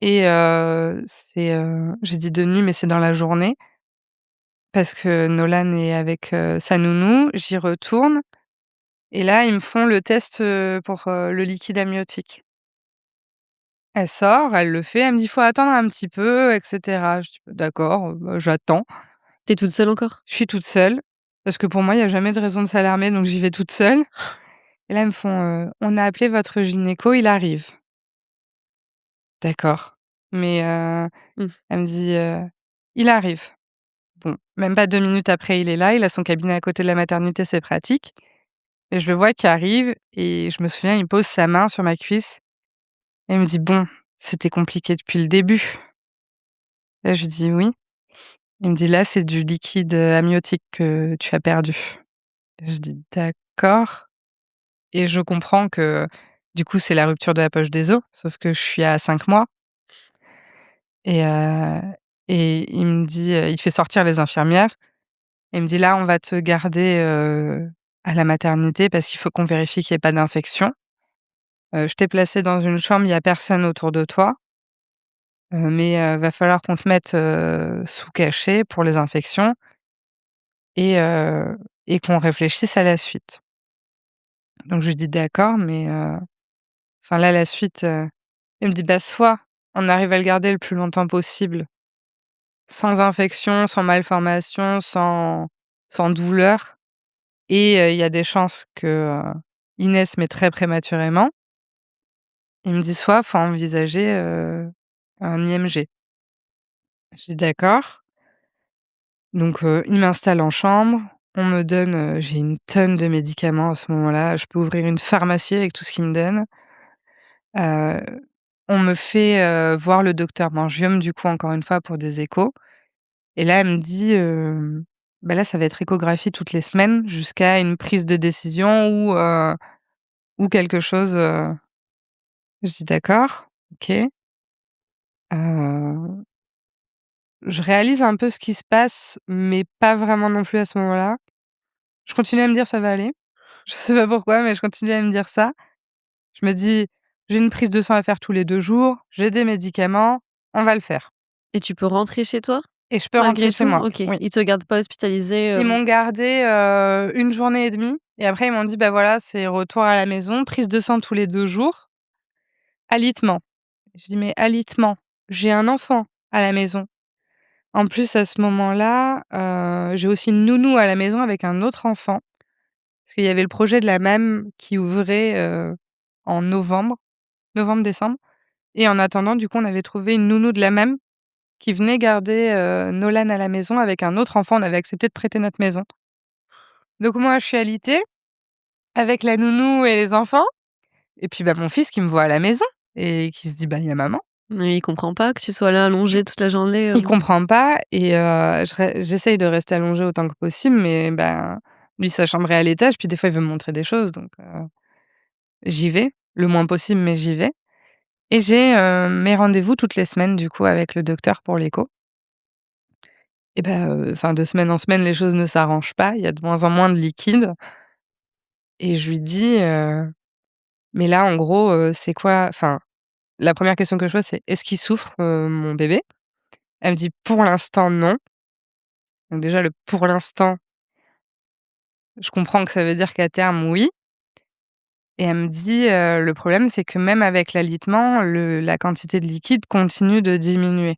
et j'ai dit de nuit, mais c'est dans la journée parce que Nolan est avec, sa nounou. J'y retourne et là, ils me font le test, pour, le liquide amniotique. Elle sort, elle le fait, elle me dit: «Faut attendre un petit peu» et cetera. Je dis: «Bah, d'accord, bah, j'attends». Tu es toute seule encore? Je suis toute seule parce que pour moi, il y a jamais de raison de s'alarmer, donc j'y vais toute seule et là, ils me font, «On a appelé votre gynéco, il arrive». D'accord, mais Mmh. elle me dit, «Il arrive». Bon, même pas 2 minutes après, il est là, il a son cabinet à côté de la maternité, c'est pratique et je le vois qui arrive et je me souviens, il pose sa main sur ma cuisse et il me dit: «Bon, c'était compliqué depuis le début». Là, je lui dis: «Oui». Il me dit: «Là, c'est du liquide, amniotique que tu as perdu». Je dis: «D'accord» et je comprends que, du coup, c'est la rupture de la poche des os, sauf que je suis à 5 mois et il me dit, il fait sortir les infirmières et il me dit: «Là, on va te garder, à la maternité parce qu'il faut qu'on vérifie qu'il y ait pas d'infection. Je t'ai placé dans une chambre, il y a personne autour de toi, mais va falloir qu'on te mette, sous cachet pour les infections et qu'on réfléchisse à la suite». Donc je lui dis: «D'accord, mais enfin là, la suite», il me dit: «Bah, soit on arrive à le garder le plus longtemps possible, sans infection, sans malformation, sans douleur et il y a des chances que, il naisse mais très prématurément». Il me dit: «Soit faut envisager, un IMG». Je dis: «D'accord». Donc il m'installe en chambre, on me donne, j'ai une tonne de médicaments à ce moment-là, je peux ouvrir une pharmacie avec tout ce qu'il me donne. Heu, on me fait, voir le docteur Mangium, du coup, encore une fois pour des échos et là, elle me dit, «Bah, là, ça va être échographie toutes les semaines jusqu'à une prise de décision ou quelque chose», je dis: «D'accord, OK». Heu, je réalise un peu ce qui se passe, mais pas vraiment non plus à ce moment-là. Je continue à me dire: «Ça va aller». Je sais pas pourquoi, mais je continue à me dire ça. Je me dis: «J'ai une prise de sang à faire tous les 2 jours, j'ai des médicaments, on va le faire Et tu peux rentrer chez toi, et je peux rentrer malgré chez tout? moi». OK. Oui. Ils te gardent pas hospitalisée, Ils m'ont gardée, 1 journée et demie et après ils m'ont dit: «Bah, voilà, c'est retour à la maison, prise de sang tous les 2 jours, alitement». Je dis: «Mais alitement? J'ai un enfant à la maison». En plus, à ce moment-là, j'ai aussi une nounou à la maison avec un autre enfant, parce qu'il y avait le projet de la MAM qui ouvrait, en novembre-décembre et en attendant, du coup, on avait trouvé une nounou de la MAM qui venait garder, Nolan à la maison avec un autre enfant. On avait accepté de prêter notre maison. Donc moi, je suis alitée avec la nounou et les enfants et puis, bah, mon fils qui me voit à la maison et qui se dit: «Bah, il y a maman». mais il comprend pas que tu sois là allongée toute la journée, Il comprend pas et j'essaye de rester allongée autant que possible mais ben, lui, sa chambre est à l'étage puis des fois, il veut me montrer des choses donc j'y vais, le moins possible mais j'y vais et j'ai, mes rendez-vous toutes les semaines du coup avec le docteur pour l'écho et bah, enfin de semaine en semaine, les choses ne s'arrangent pas. Il y a de moins en moins de liquide et je lui dis, «Mais là, en gros, c'est quoi?» Enfin, la première question que je pose, c'est: «Est-ce qu'il souffre, mon bébé?» Elle me dit: «Pour l'instant, non». Donc déjà le «pour l'instant», je comprends que ça veut dire qu'à terme, oui et elle me dit, «Le problème, c'est que même avec l'alitement, la quantité de liquide continue de diminuer».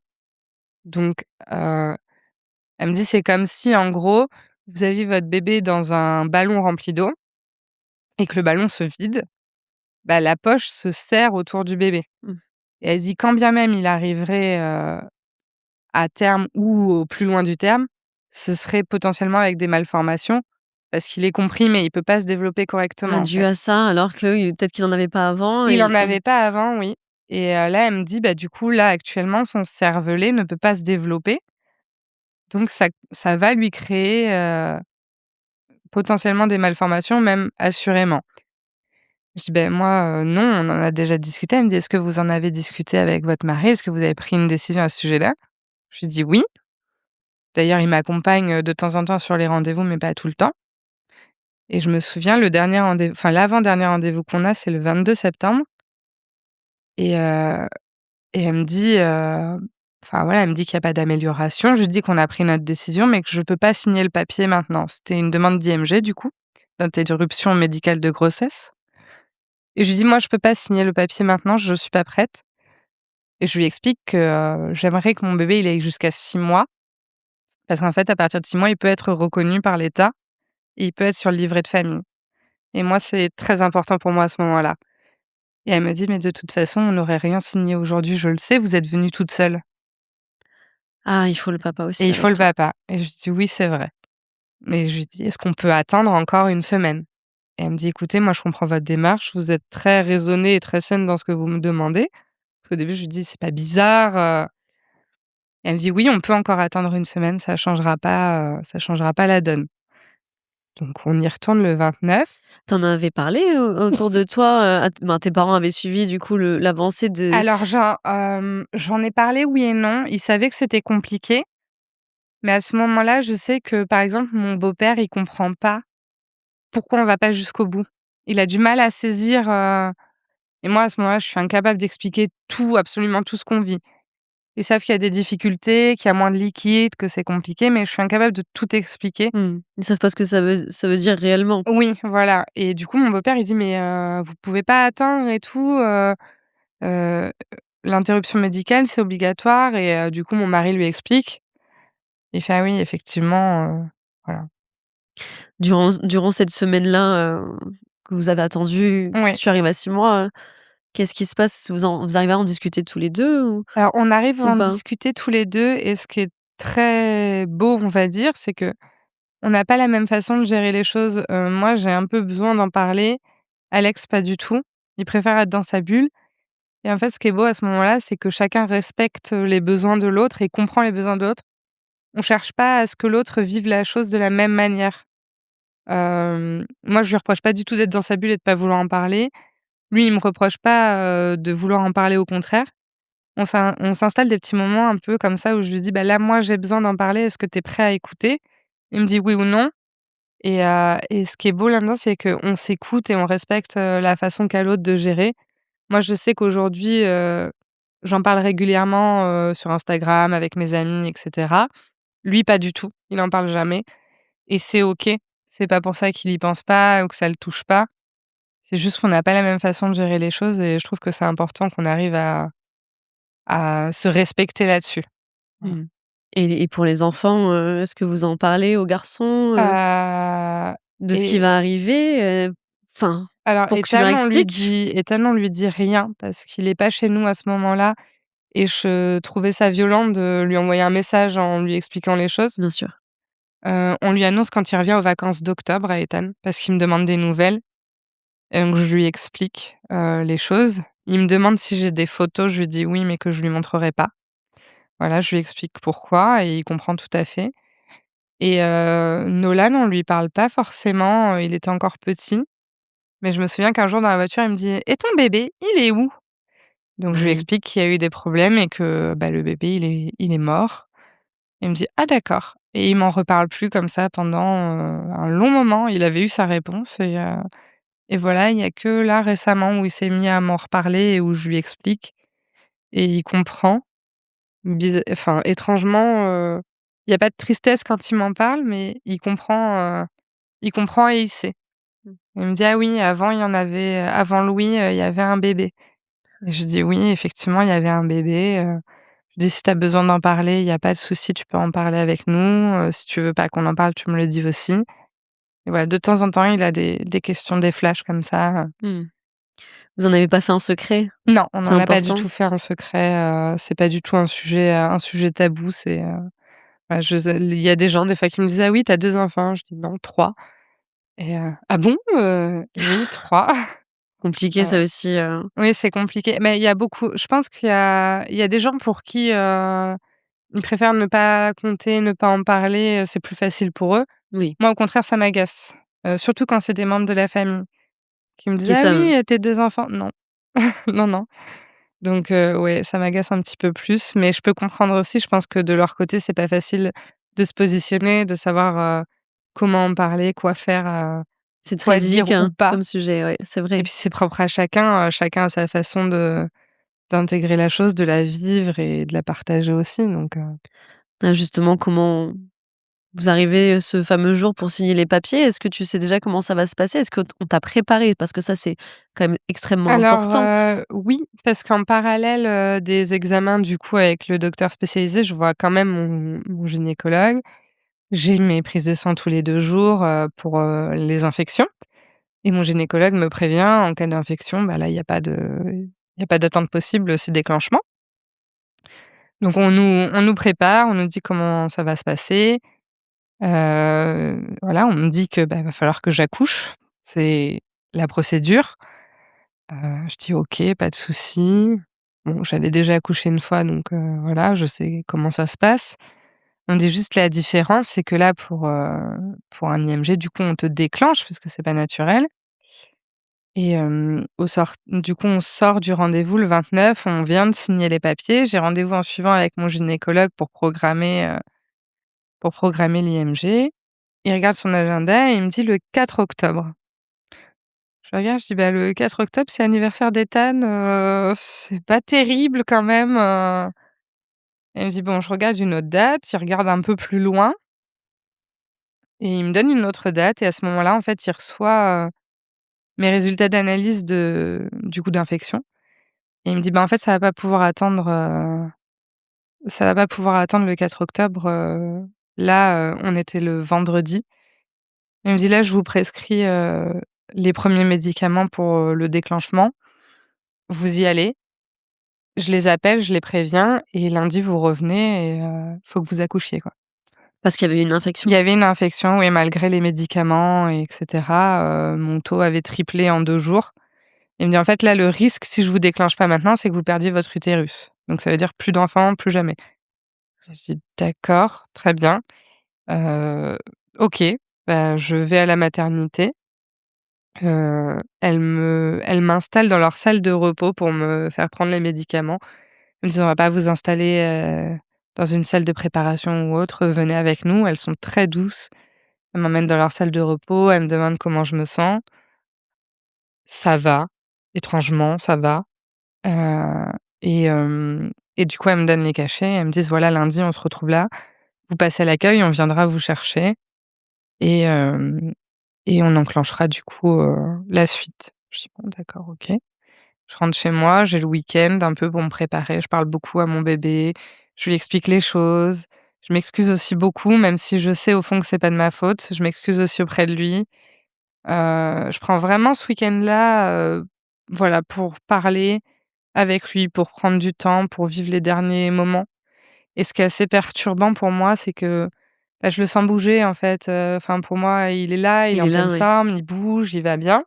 Donc elle me dit: «C'est comme si, en gros, vous aviez votre bébé dans un ballon rempli d'eau et que le ballon se vide, bah, la poche se serre autour du bébé» Mmh. et elle dit: «Quand bien même il arriverait, à terme ou au plus loin du terme, ce serait potentiellement avec des malformations parce qu'il est compris, mais il peut pas se développer correctement, Ah, en dû fait». à ça alors que peut-être qu'il en avait pas avant Il et en avait pas avant, oui et là, elle me dit: «Bah, du coup, là, actuellement, son cervelet ne peut pas se développer, donc ça va lui créer, potentiellement des malformations, même assurément. Je dis: «Beh, moi, non, on en a déjà discuté». Elle me dit: «Est-ce que vous en avez discuté avec votre mari? Est-ce que vous avez pris une décision à ce sujet-là?» Je lui dis: «Oui». D'ailleurs, il m'accompagne, de temps en temps sur les rendez-vous, mais pas tout le temps. Et je me souviens le dernier rendez enfin l'avant-dernier rendez-vous qu'on a, c'est le 22 septembre et elle me dit, enfin voilà, elle me dit qu'il y a pas d'amélioration. Je lui dis qu'on a pris notre décision, mais que je peux pas signer le papier maintenant. C'était une demande d'IMG du coup, d'interruption médicale de grossesse et je lui dis: «Moi, je peux pas signer le papier maintenant, je suis pas prête» et je lui explique que, j'aimerais que mon bébé, il aille jusqu'à 6 mois parce qu'en fait, à partir de 6 mois, il peut être reconnu par l'État et il peut être sur le livret de famille et moi, c'est très important pour moi à ce moment-là. Et elle me dit: «Mais de toute façon, on n'aurait rien signé aujourd'hui, je le sais, vous êtes venue toute seule Ah, il faut le papa et aussi il faut avec le toi. papa» et je dis: «Oui, c'est vrai». Mais je lui dis: «Est-ce qu'on peut attendre encore une semaine?» Et elle me dit: «Écoutez, moi, je comprends votre démarche, vous êtes très raisonnée et très saine dans ce que vous me demandez». Parce qu'au début, je lui dis: «C'est pas bizarre?» Et elle me dit: «Oui, on peut encore attendre une semaine, ça changera pas la donne». Donc on y retourne le 29. T'en avais parlé autour de toi, tes parents avaient suivi du coup l'avancée de Alors j'en ai parlé oui et non. Ils savaient que c'était compliqué. Mais à ce moment-là, je sais que, par exemple, mon beau-père, il comprend pas pourquoi on va pas jusqu'au bout. Il a du mal à saisir, et moi, à ce moment-là, je suis incapable d'expliquer tout, absolument tout ce qu'on vit. Ils savent qu'il y a des difficultés, qu'il y a moins de liquide, que c'est compliqué, mais je suis incapable de tout expliquer. Ils savent pas ce que ça veut dire réellement. Oui, voilà et du coup, mon beau-père, il dit: «Mais vous pouvez pas attendre et tout, heu, l'interruption médicale, c'est obligatoire» et du coup, mon mari lui explique. Il fait: «Ah oui, effectivement», voilà. Durant cette semaine-là, que vous avez attendu, Oui. tu arrives à 6 mois, qu'est-ce qui se passe? Vous arrivez à en discuter tous les 2 Alors, on arrive à ou en pas? discuter tous les 2 et ce qui est très beau, on va dire, c'est que on n'a pas la même façon de gérer les choses. Moi, j'ai un peu besoin d'en parler. Alex, pas du tout. Il préfère être dans sa bulle et en fait, ce qui est beau à ce moment-là, c'est que chacun respecte les besoins de l'autre et comprend les besoins de l'autre. On cherche pas à ce que l'autre vive la chose de la même manière. Moi, je lui reproche pas du tout d'être dans sa bulle et de pas vouloir en parler. Lui, il me reproche pas, de vouloir en parler, au contraire. On s'installe des petits moments un peu comme ça où je lui dis: «Bah, là, moi, j'ai besoin d'en parler, est-ce que tu es prêt à écouter?» Il me dit: «Oui» ou «Non» et ce qui est beau là-dedans, c'est qu'on s'écoute et on respecte, la façon qu'a l'autre de gérer. Moi, je sais qu'aujourd'hui, j'en parle régulièrement, sur Instagram avec mes amis et cetera. Lui, pas du tout, il en parle jamais et c'est OK. C'est pas pour ça qu'il y pense pas ou que ça le touche pas. C'est juste qu'on n'a pas la même façon de gérer les choses et je trouve que c'est important qu'on arrive à se respecter là-dessus. Voilà. Mmh. Et pour les enfants, est-ce que vous en parlez aux garçons, Heu de ce qui et va arriver, enfin, alors pour que tu leur expliques? Ethan, on lui dit rien parce qu'il est pas chez nous à ce moment-là et je trouvais ça violent de lui envoyer un message en lui expliquant les choses. Bien sûr. On lui annonce quand il revient aux vacances d'octobre à Ethan parce qu'il me demande des nouvelles et donc je lui explique, les choses. Il me demande si j'ai des photos, je lui dis: «Oui», mais que je lui montrerai pas. Voilà, je lui explique pourquoi et il comprend tout à fait et Nolan, on lui parle pas forcément, il était encore petit. Mais je me souviens qu'un jour dans la voiture, il me dit: «Et ton bébé, il est où?» Donc je Ah lui oui. explique qu'il y a eu des problèmes et que, bah, le bébé, il est mort. Il me dit: «Ah d'accord» et il m'en reparle plus comme ça pendant, un long moment. Il avait eu sa réponse et voilà, il y a que là récemment où il s'est mis à m'en reparler et où je lui explique et il comprend. Enfin étrangement, il y a pas de tristesse quand il m'en parle, mais il comprend et il sait. Mmh. Il me dit: «Ah oui, avant il y en avait, avant Louis, il y avait un bébé». Et je dis: «Oui, effectivement, il y avait un bébé», je dis: «Si tu as besoin d'en parler, il y a pas de souci, tu peux en parler avec nous, si tu veux pas qu'on en parle, tu me le dis aussi». Et voilà, de temps en temps, il a des questions, des flashs comme ça. Mmh. Vous en avez pas fait un secret? Non, on C'est n'en a pas du important? tout fait un secret, c'est pas du tout un sujet tabou, voilà, il y a des gens, des fois, qui me disent: «Ah oui, tu as 2 enfants?» Je dis: «Non, 3». Et «Ah bon?» «Oui, 3». Compliqué Voilà. ça aussi, Oui, c'est compliqué, mais il y a beaucoup je pense qu'il y a des gens pour qui, ils préfèrent ne pas compter, ne pas en parler, c'est plus facile pour eux. Oui, Moi, au contraire, ça m'agace, surtout quand c'est des membres de la famille qui me disent: qui «Ah savent. oui, tes 2 enfants». Non, non, non. Donc ouais, ça m'agace un petit peu plus, mais je peux comprendre aussi, je pense que de leur côté, c'est pas facile de se positionner, de savoir, comment en parler, quoi faire, C'est très quoi dire ou délicat pas. comme sujet, ouais, c'est Et vrai. puis c'est propre à chacun, chacun a sa façon d'intégrer la chose, de la vivre et de la partager aussi donc Justement, comment vous arrivez, ce fameux jour pour signer les papiers? Est-ce que tu sais déjà comment ça va se passer? Est-ce qu'on t'a préparé? Parce que ça, c'est quand même extrêmement alors, important. oui, parce qu'en parallèle, des examens du coup avec le docteur spécialisé, je vois quand même mon gynécologue. J'ai mes prises de sang tous les 2 jours, pour, les infections et mon gynécologue me prévient en cas d'infection, bah, là, il y a pas d'attente possible, c'est déclenchement. Donc on nous prépare, on nous dit comment ça va se passer. Voilà, on me dit que, bah, va falloir que j'accouche. C'est la procédure. Je dis: «OK, pas de souci». Bon, j'avais déjà accouché une fois donc voilà, je sais comment ça se passe. On me dit juste la différence, c'est que là pour un IMG, du coup, on te déclenche parce que c'est pas naturel et au sort du coup, on sort du rendez-vous le 29, on vient de signer les papiers. J'ai rendez-vous en suivant avec mon gynécologue pour programmer l'IMG. Il regarde son agenda et il me dit: «Le 4 octobre». Je regarde, je dis: «Bah, le 4 octobre, c'est anniversaire d'Ethan, c'est pas terrible quand même, Et il me dit: «Bon, je regarde une autre date». Il regarde un peu plus loin et il me donne une autre date et à ce moment-là, en fait, il reçoit, mes résultats d'analyse du coup d'infection et il me dit: «Bah, en fait, ça va pas pouvoir attendre le 4 octobre, là, on était le vendredi». Il me dit: «Là, je vous prescris, les premiers médicaments pour, le déclenchement. Vous y allez. Je les appelle, je les préviens et lundi vous revenez et faut que vous accouchiez, quoi». Parce qu'il y avait une Il infection? y avait une infection, oui, malgré les médicaments et cetera, mon taux avait triplé en 2 jours. Il me dit: «En fait, là, le risque, si je vous déclenche pas maintenant, c'est que vous perdiez votre utérus. Donc ça veut dire plus d'enfants, plus jamais». Je dis: «D'accord, très bien, heu, OK». Bah, je vais à la maternité, elle m'installe dans leur salle de repos pour me faire prendre les médicaments. Ils me disent: «On va pas vous installer, dans une salle de préparation ou autre, venez avec nous». Elles sont très douces. Elles m'emmènent dans leur salle de repos, elles me demandent comment je me sens. Ça va, étrangement, ça va, heu et et du coup, elles me donnent les cachets. Elles me disent: «Voilà, lundi, on se retrouve là. Vous passez à l'accueil, on viendra vous chercher et et on enclenchera du coup, la suite». Je dis: «Bon, d'accord, OK». Je rentre chez moi, j'ai le week-end un peu pour me préparer. Je parle beaucoup à mon bébé, je lui explique les choses. Je m'excuse aussi beaucoup, même si je sais au fond que c'est pas de ma faute. Je m'excuse aussi auprès de lui. Je prends vraiment ce week-end-là, voilà, pour parler avec lui, pour prendre du temps, pour vivre les derniers moments et ce qui est assez perturbant pour moi, c'est que, bah, je le sens bouger, en fait, enfin, pour moi, il est là, il est Il en est là, pleine ouais. forme, il bouge, il va bien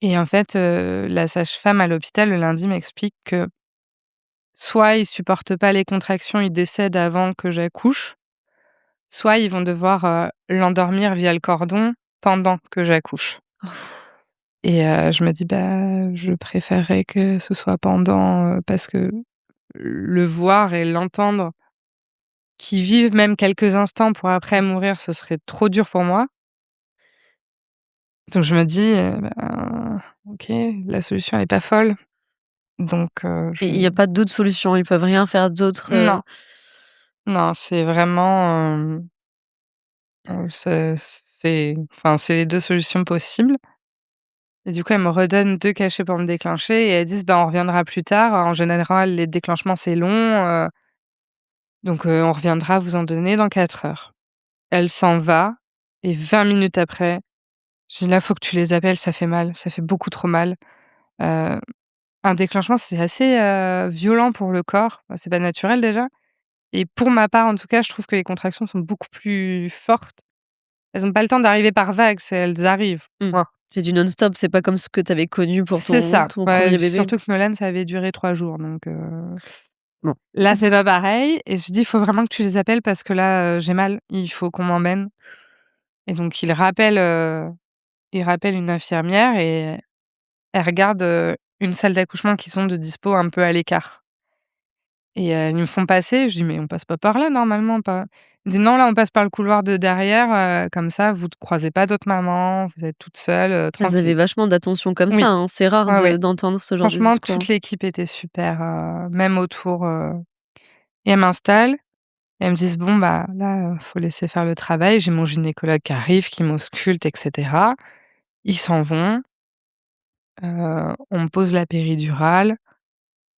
et en fait, la sage-femme à l'hôpital, le lundi, m'explique que soit il supporte pas les contractions, il décède avant que j'accouche, soit ils vont devoir, l'endormir via le cordon pendant que j'accouche. Et je me dis: «Bah, je préférerais que ce soit pendant, parce que le voir et l'entendre, qui vive même quelques instants pour après mourir, ce serait trop dur pour moi». Donc je me dis, ben, OK, la solution elle est pas folle. Donc Et je il y a pas d'autre solution? Ils peuvent rien faire d'autre, non, non, c'est vraiment, c'est les 2 solutions possibles et du coup, elles me redonnent 2 cachets pour me déclencher et elles disent: «Bah, on reviendra plus tard. En général, les déclenchements, c'est long, donc on reviendra vous en donner dans 4 heures». Elle s'en va et 20 minutes après, je dis: «Là, faut que tu les appelles, ça fait mal, ça fait beaucoup trop mal». Heu, un déclenchement, c'est assez, violent pour le corps. Bah, c'est pas naturel déjà et pour ma part, en tout cas, je trouve que les contractions sont beaucoup plus fortes. Elles ont pas le temps d'arriver par vagues, elles arrivent. mmh, Point. c'est du non-stop, c'est pas comme ce que tu avais connu pour C'est ton ça. ton Ouais, 1er bébé. surtout que Nolan, ça avait duré 3 jours donc Bon. Là, c'est pas pareil et je dis: «Il faut vraiment que tu les appelles parce que là, j'ai mal, il faut qu'on m'emmène» et donc il rappelle une infirmière et elle regarde, une salle d'accouchement qui sont de dispo un peu à l'écart et ils me font passer. Je dis: «Mais on passe pas par là normalement, pas?» Il me dit: «Non, là, on passe par le couloir de derrière, comme ça vous ne croisez pas d'autres mamans, vous êtes toutes seules, Elles avaient tranquille». vachement d'attention comme ça, Oui, hein. C'est rare ouais, ouais. d'entendre ce genre de Franchement, discours. toute l'équipe était super, même autour, et elles m'installent et elles me disent: «Bon, bah, là, faut laisser faire le travail». J'ai mon gynécologue qui arrive, qui m'ausculte et cetera. Ils s'en vont, on me pose la péridurale.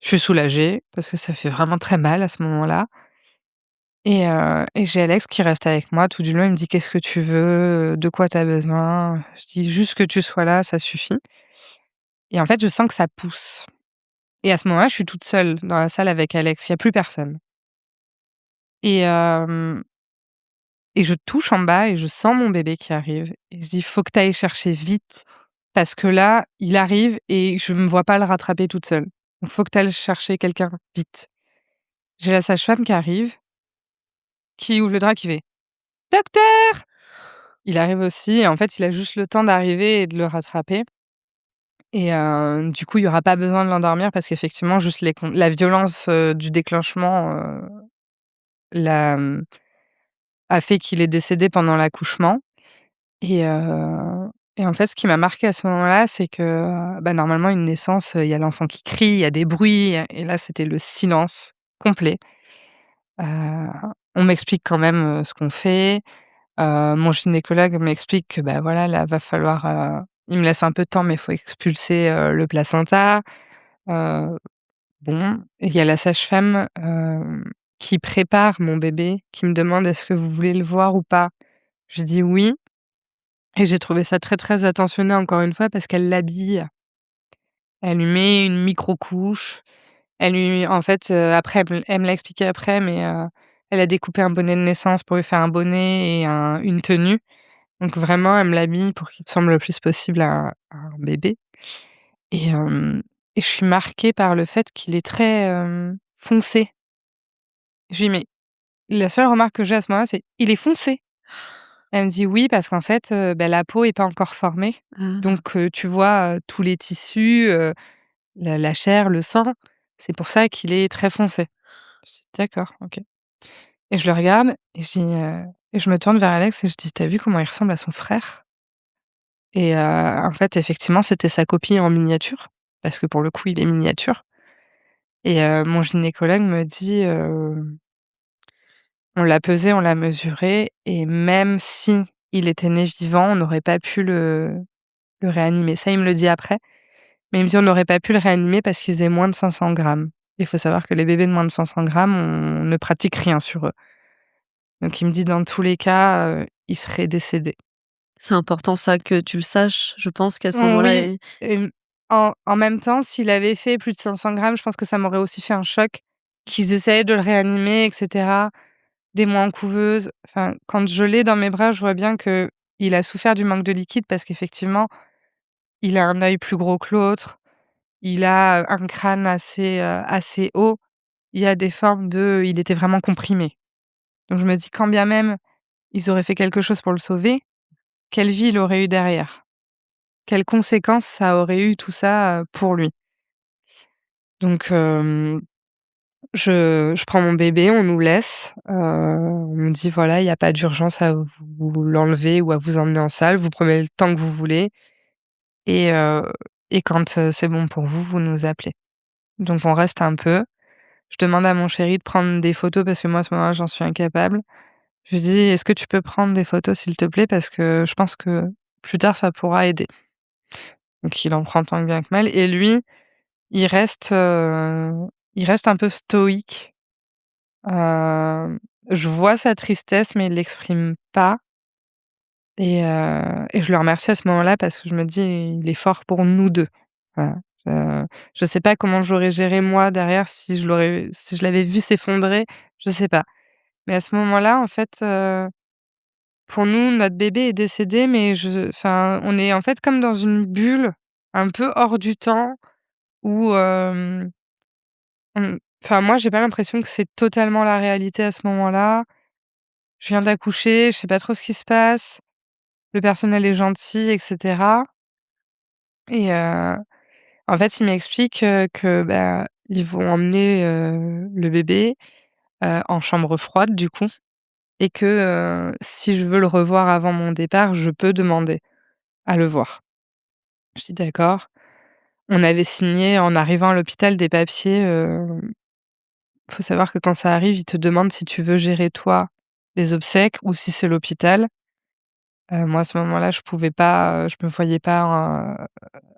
Je suis soulagée parce que ça fait vraiment très mal à ce moment-là et j'ai Alex qui reste avec moi tout du long. Il me dit: «Qu'est-ce que tu veux? De quoi tu as besoin?» Je dis: «Juste que tu sois là, ça suffit» et en fait, je sens que ça pousse et à ce moment-là, je suis toute seule dans la salle avec Alex, il y a plus personne et je touche en bas et je sens mon bébé qui arrive et je dis: «Faut que tu ailles chercher vite parce que là, il arrive et je me vois pas le rattraper toute seule. Donc faut que tu ailles chercher quelqu'un vite». J'ai la sage-femme qui arrive, qui ouvre le drap, qui fait: «Docteur!» Il arrive aussi et en fait, il a juste le temps d'arriver et de le rattraper et du coup, il y aura pas besoin de l'endormir parce qu'effectivement, juste la violence, du déclenchement, l'a, a fait qu'il est décédé pendant l'accouchement et en fait, ce qui m'a marquée à ce moment-là, c'est que, bah, normalement, une naissance, il y a l'enfant qui crie, il y a des bruits et là, c'était le silence complet. Heu, on m'explique quand même, ce qu'on fait. Mon gynécologue m'explique que, bah, voilà, là, va falloir, il me laisse un peu de temps, mais il faut expulser, le placenta. Heu, bon, il y a la sage-femme, qui prépare mon bébé, qui me demande: «Est-ce que vous voulez le voir ou pas?» Je dis: «Oui» et j'ai trouvé ça très, très attentionné encore une fois parce qu'elle l'habille. Elle lui met une micro-couche. Elle lui en fait, après elle me l'a expliqué après, mais elle a découpé un bonnet de naissance pour lui faire un bonnet et une tenue. Donc vraiment, elle me l'a mis pour qu'il ressemble le plus possible à un bébé et je suis marquée par le fait qu'il est très, foncé. Je lui dis: «Mais» la seule remarque que j'ai à ce moment-là, c'est: «Il est foncé». Elle me dit: «Oui, parce qu'en fait, bah, la peau est pas encore formée, Ah, donc tu vois, tous les tissus, la chair, le sang, c'est pour ça qu'il est très foncé». Je dis: «D'accord, OK» et je le regarde et et je me tourne vers Alex et je dis: «Tu vu comment il ressemble à son frère?» Et en fait, effectivement, c'était sa copie en miniature, parce que pour le coup, il est miniature et mon gynécologue me dit, «On l'a pesé, on l'a mesuré et même si il était né vivant, on n'aurait pas pu le réanimer». Ça, il me le dit après, mais il me dit: «On n'aurait pas pu le réanimer parce qu'il faisait moins de 500 grammes». Il faut savoir que les bébés de moins de 500 grammes, on ne pratique rien sur eux. Donc il me dit: «Dans tous les cas, il serait décédé». c'est important ça que tu le saches. Je pense qu'à ce moment-là Oui, en même temps, s'il avait fait plus de 500 grammes, je pense que ça m'aurait aussi fait un choc qu'ils essayaient de le réanimer et cetera. Des mois en couveuse, enfin, quand je l'ai dans mes bras, je vois bien qu'il a souffert du manque de liquide parce qu'effectivement, il a un œil plus gros que l'autre, il a, un crâne assez haut. Il y a des formes de il était vraiment comprimé. Donc je me dis quand bien même ils auraient fait quelque chose pour le sauver, quelle vie il aurait eu derrière? Quelles conséquences ça aurait eu tout ça, pour lui? Donc je prends mon bébé, on nous laisse, on me dit: «Voilà, il y a pas d'urgence à vous l'enlever ou à vous emmener en salle, vous prenez le temps que vous voulez et heu quand, c'est bon pour vous, vous nous appelez». Donc on reste un peu. Je demande à mon chéri de prendre des photos parce que moi, à ce moment-là, j'en suis incapable. Je lui dis: «Est-ce que tu peux prendre des photos, s'il te plaît? Parce que je pense que plus tard, ça pourra aider». Donc il en prend tant bien que mal et lui, il reste, heu, il reste un peu stoïque. Je vois sa tristesse, mais il l'exprime pas et je le remercie à ce moment-là parce que je me dis: «Il est fort pour nous 2». Voilà. Je sais pas comment j'aurais géré moi derrière si je l'avais vu s'effondrer, je sais pas. Mais à ce moment-là, en fait, pour nous, notre bébé est décédé, mais enfin, on est en fait comme dans une bulle, un peu hors du temps où, Enfin, moi, j'ai pas l'impression que c'est totalement la réalité à ce moment-là. Je viens d'accoucher, je sais pas trop ce qui se passe. Le personnel est gentil et cetera et en fait, il m'explique, que, bah, ils vont emmener, le bébé, en chambre froide, du coup et que, si je veux le revoir avant mon départ, je peux demander à le voir. Je dis: «D'accord». On avait signé en arrivant à l'hôpital des papiers, faut savoir que quand ça arrive, ils te demandent si tu veux gérer toi les obsèques ou si c'est l'hôpital. Moi, à ce moment-là, je pouvais pas, je me voyais pas,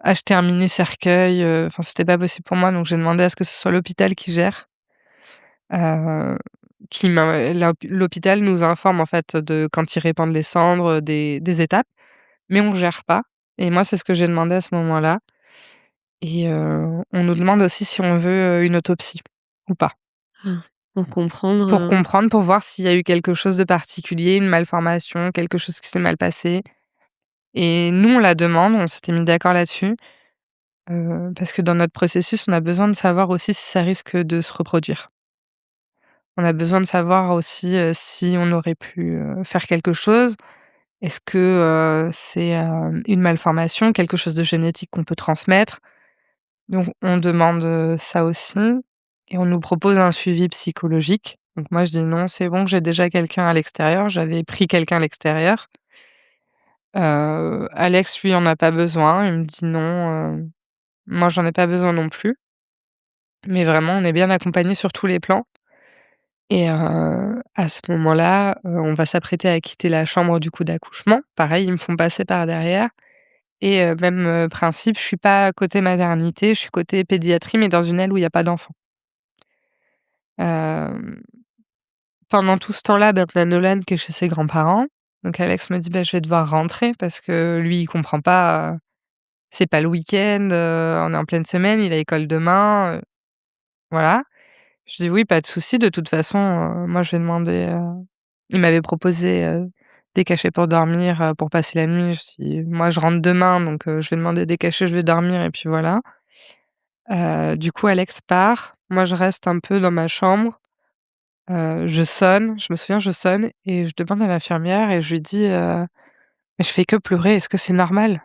acheter un mini cercueil, enfin, c'était pas possible pour moi, donc j'ai demandé à ce que ce soit l'hôpital qui gère, heu, l'hôpital nous informe, en fait, de quand ils répandent les cendres, des étapes, mais on gère pas et moi, c'est ce que j'ai demandé à ce moment-là et on nous demande aussi si on veut, une autopsie ou pas. Ah, pour comprendre, Pour comprendre, pour voir s'il y a eu quelque chose de particulier, une malformation, quelque chose qui s'est mal passé et nous, on la demande, on s'était mis d'accord là-dessus, parce que dans notre processus, on a besoin de savoir aussi si ça risque de se reproduire. On a besoin de savoir aussi, si on aurait pu, faire quelque chose. Est-ce que, c'est, une malformation, quelque chose de génétique qu'on peut transmettre? Donc on demande, ça aussi et on nous propose un suivi psychologique. Donc moi je dis: «Non, c'est bon, j'ai déjà quelqu'un à l'extérieur». J'avais pris quelqu'un à l'extérieur. Alex, lui, en a pas besoin. Il me dit: «Non, moi j'en ai pas besoin non plus». Mais vraiment, on est bien accompagnés sur tous les plans et à ce moment-là, on va s'apprêter à quitter la chambre du coup d'accouchement. Pareil, ils me font passer par derrière et même, principe, je suis pas côté maternité, je suis côté pédiatrie, mais dans une aile où il y a pas d'enfants. Hem, Pendant tout ce temps-là, ben, on a Nolan qui est chez ses grands-parents. Donc Alex me dit: «Bah, je vais devoir rentrer» parce que lui, il comprend pas, c'est pas le week-end, on est en pleine semaine, il a école demain, voilà. Je dis: «Oui, pas de souci, de toute façon, moi je vais demander», il m'avait proposé, des cachets pour dormir, pour passer la nuit. Je dis: «Moi, je rentre demain, donc je vais demander des cachets, je vais dormir et puis voilà». Du coup, Alex part. Moi, je reste un peu dans ma chambre. Je sonne, je me souviens, je sonne et je demande à l'infirmière et je lui dis, «Mais je fais que pleurer, est-ce que c'est normal?»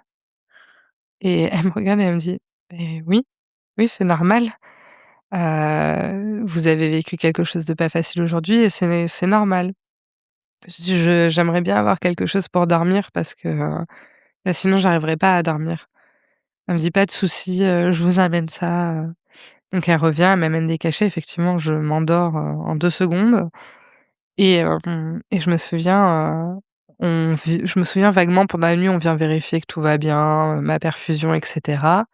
Et elle me regarde et elle me dit: «Eh oui, oui, c'est normal. Vous avez vécu quelque chose de pas facile aujourd'hui et c'est normal». Je dis: J'aimerais bien avoir quelque chose pour dormir parce que, là, sinon j'arriverai pas à dormir». Elle me dit: «Pas de souci, je vous amène ça», donc elle revient, elle m'amène des cachets. Effectivement, je m'endors, en 2 secondes. Et je me souviens, je me souviens vaguement pendant la nuit, on vient vérifier que tout va bien, ma perfusion et cetera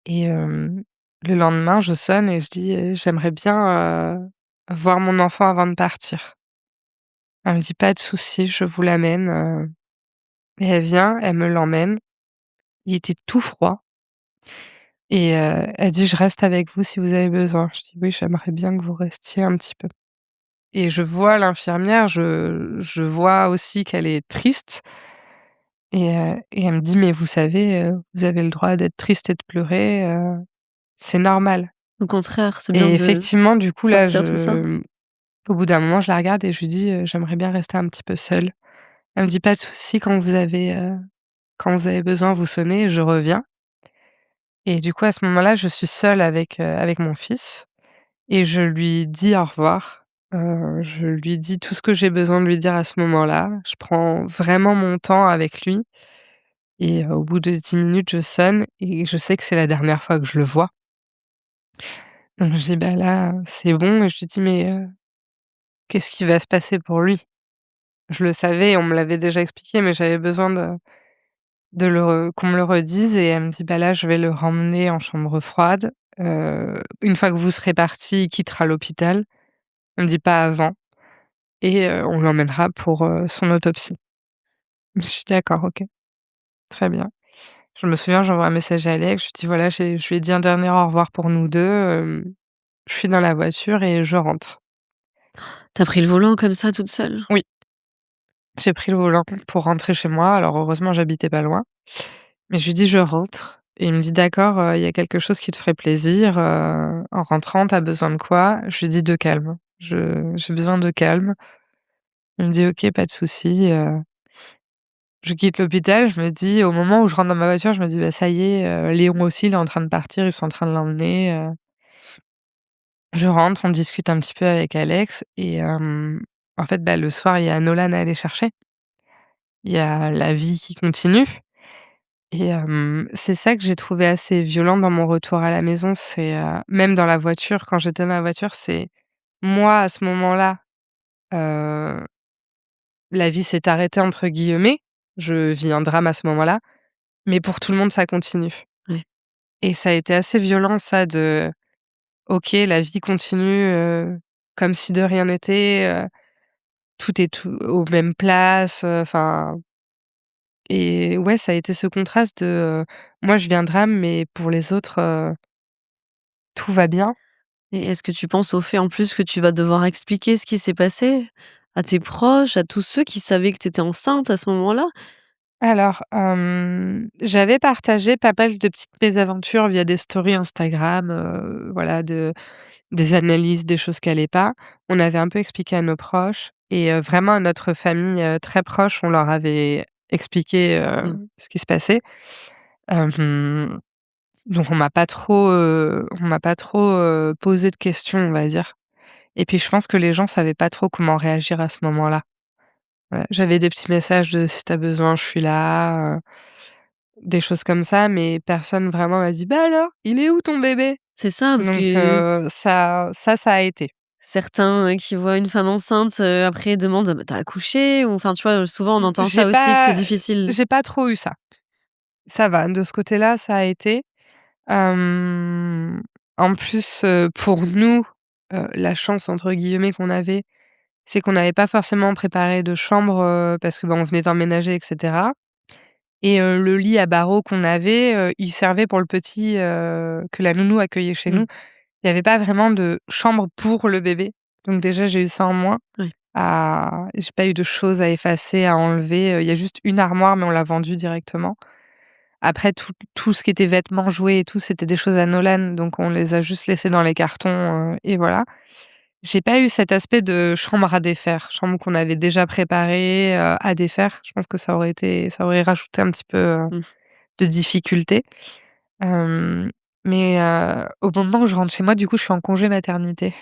et le lendemain, je sonne et je dis: «J'aimerais bien, voir mon enfant avant de partir». Elle me dit: «Pas de souci, je vous l'amène», et elle vient, elle me l'emmène. Il était tout froid et elle dit: «Je reste avec vous si vous avez besoin». Je dis: «Oui, j'aimerais bien que vous restiez un petit peu» et je vois l'infirmière, je vois aussi qu'elle est triste. Et elle me dit: «Mais vous savez, vous avez le droit d'être triste et de pleurer, c'est normal». au contraire, c'est bien Et de effectivement, du coup, là, sortir tout ça. au bout d'un moment, je la regarde et je lui dis, «J'aimerais bien rester un petit peu seule». Elle me dit: «Pas de souci, quand vous avez besoin, vous sonnez, je reviens». Et du coup, à ce moment-là, je suis seule avec mon fils et je lui dis au revoir. Je lui dis tout ce que j'ai besoin de lui dire à ce moment-là. Je prends vraiment mon temps avec lui. Et au bout de 10 minutes, je sonne et je sais que c'est la dernière fois que je le vois. Donc je dis: «Bah, là, c'est bon» et je lui dis: «Mais, qu'est-ce qui va se passer pour lui?» Je le savais, on me l'avait déjà expliqué, mais j'avais besoin de le re qu'on me le redise et elle me dit: «Bah, là, je vais le remmener en chambre froide. Une fois que vous serez partis, il quittera l'hôpital». Elle me dit: «Pas avant et on l'emmènera pour, son autopsie». Je suis: «D'accord, OK, très bien». Je me souviens, j'envoie un message à Alex, je lui dis: «Voilà, je lui ai dit un dernier au revoir pour nous 2. Je suis dans la voiture et je rentre». Tu as pris le volant comme ça toute seule? Oui, j'ai pris le volant pour rentrer chez moi. Alors heureusement, j'habitais pas loin, mais je lui dis: «Je rentre» et il me dit: «D'accord, il y a quelque chose qui te ferait plaisir, en rentrant, tu as besoin de quoi?» Je lui dis: «De calme, j'ai besoin de calme». Il me dit: «OK, pas de souci», je quitte l'hôpital, je me dis au moment où je rentre dans ma voiture, je me dis: «Bah, ça y est, Léon aussi, il est en train de partir, ils sont en train de l'emmener», Je rentre, on discute un petit peu avec Alex et en fait, bah, le soir, il y a Nolan à aller chercher. Il y a la vie qui continue et c'est ça que j'ai trouvé assez violent dans mon retour à la maison, c'est, même dans la voiture, quand j'étais dans la voiture, c'est moi, à ce moment-là, heu, la vie s'est «arrêtée» entre guillemets. Je vis un drame à ce moment-là, mais pour tout le monde, ça continue Ouais. et ça a été assez violent ça de OK, la vie continue, comme si de rien n'était, tout est tout aux mêmes places, enfin et ouais, ça a été ce contraste de, moi je vis un drame, mais pour les autres, tout va bien. Et est-ce que tu penses au fait en plus que tu vas devoir expliquer ce qui s'est passé à tes proches, à tous ceux qui savaient que tu étais enceinte à ce moment-là? Alors, j'avais partagé pas mal de petites mésaventures via des stories Instagram, voilà, des analyses, des choses qui allaient pas. On avait un peu expliqué à nos proches et vraiment à notre famille, très proche, on leur avait expliqué, Mmh. ce qui se passait. Hem Donc on m'a pas trop, posé de questions, on va dire et puis je pense que les gens savaient pas trop comment réagir à ce moment-là. Voilà, j'avais des petits messages de: «Si tu as besoin, je suis là», des choses comme ça, mais personne vraiment m'a dit: «Bah alors, il est où ton bébé?» C'est ça, parce Donc que ça a été. certains, qui voient une femme enceinte, après demandent: «Bah, tu accouché?» ou enfin, tu vois, souvent on entend J'ai ça aussi, que c'est pas difficile. j'ai pas trop eu ça. Ça va, de ce côté-là, ça a été. Hem, En plus, pour nous, «la chance» entre guillemets qu'on avait, c'est qu'on n'avait pas forcément préparé de chambre, parce que, bah, on venait d'emménager et cetera et le lit à barreaux qu'on avait, il servait pour le petit, que la nounou accueillait chez Mmh. nous. Il y avait pas vraiment de chambre pour le bébé. Donc déjà, j'ai eu ça en moins. Ouais. J'ai pas eu de choses à effacer, à enlever, il y a juste une armoire, mais on l'a vendue directement. Après tout ce qui était vêtements, jouets et tout, c'était des choses à Nolan, donc on les a juste laissés dans les cartons, et voilà. J'ai pas eu cet aspect de chambre à défaire, chambre qu'on avait déjà préparée, à défaire. Je pense que ça aurait rajouté un petit peu, Mmh. de difficulté. Hem, mais au moment où je rentre chez moi, du coup, je suis en congé maternité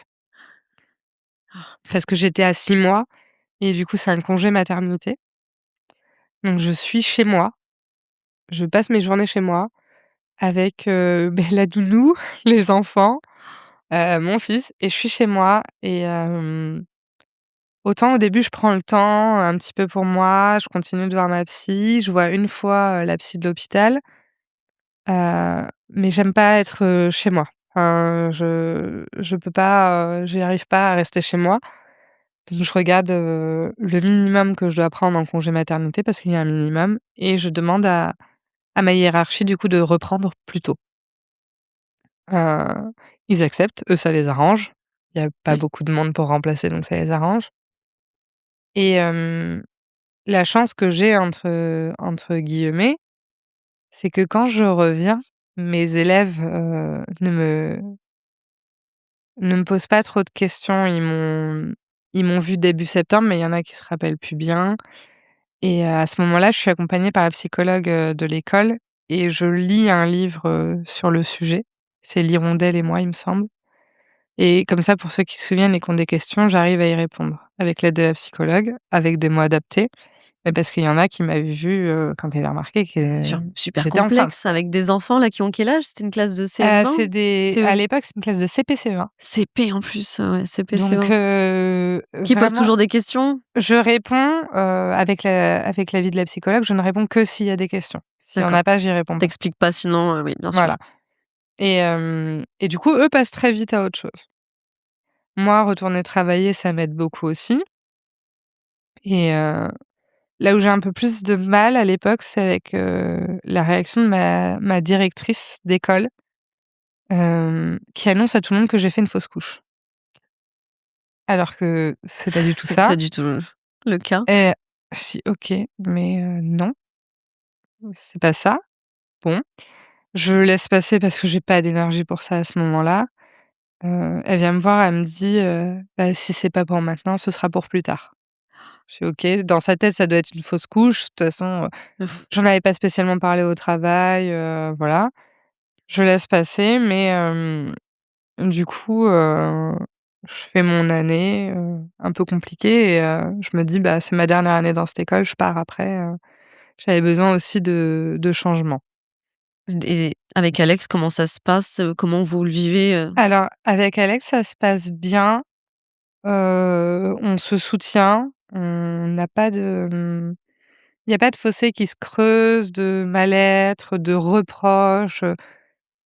Ah. parce que j'étais à 6 mois et du coup, c'est un congé maternité. Donc je suis chez moi, je passe mes journées chez moi avec, la nounou, les enfants, mon fils et je suis chez moi et autant au début, je prends le temps un petit peu pour moi, je continue de voir ma psy, je vois une fois, la psy de l'hôpital, mais j'aime pas être, chez moi. Enfin, je peux pas, j'y arrive pas à rester chez moi. Donc je regarde, le minimum que je dois prendre en congé maternité parce qu'il y a un minimum et je demande à ma hiérarchie du coup de reprendre plus tôt. Ils acceptent, eux ça les arrange. Il y a pas Ouais. beaucoup de monde pour remplacer donc ça les arrange et la chance que j'ai entre guillemets, c'est que quand je reviens, mes élèves, ne me posent pas trop de questions. Ils m'ont vue début septembre, mais il y en a qui se rappellent plus bien et à ce moment-là, je suis accompagnée par la psychologue, de l'école et je lis un livre, sur le sujet. C'est «L'hirondelle et moi», il me semble et comme ça, pour ceux qui se souviennent et qui ont des questions, j'arrive à y répondre avec l'aide de la psychologue, avec des mots adaptés. Mais parce qu'il y en a qui m'avaient vue, quand ils avaient remarqué Bien que sûr, super j'étais enceinte. complexe avec des enfants là qui ont quel âge? C'était une classe de CM1? À CE? l'époque, c'est une classe de CP-CE1. CP en plus, ouais, CP, Donc CE1. Qui pose vraiment, toujours des questions? je réponds, avec l'avis de la psychologue, je ne réponds que s'il y a des questions. S'il y en D'accord. a pas, j'y réponds pas. Tu pas sinon, oui, bien sûr. Voilà et du coup, eux passent très vite à autre chose. Moi, retourner travailler, ça m'aide beaucoup aussi et là où j'ai un peu plus de mal à l'époque, c'est avec, la réaction de ma directrice d'école, qui annonce à tout le monde que j'ai fait une fausse couche. Alors que c'est pas du tout C'est pas ça du tout le cas. et je dis: «OK, mais non, c'est pas ça». Bon Je laisse passer parce que j'ai pas d'énergie pour ça à ce moment-là. Elle vient me voir, elle me dit, «Bah, si c'est pas pour maintenant, ce sera pour plus tard». Je fais: «OK». Dans sa tête, ça doit être une fausse couche. De toute façon, j'en avais pas spécialement parlé au travail, voilà. Je laisse passer, mais du coup, je fais mon année, un peu compliquée et je me dis: «Bah, c'est ma dernière année dans cette école, je pars après», j'avais besoin aussi de changement. Et avec Alex, comment ça se passe? Comment vous le vivez, Alors avec Alex, ça se passe bien, on se soutient, on n'a pas de, il y a pas de fossé qui se creuse, de mal-être, de reproches,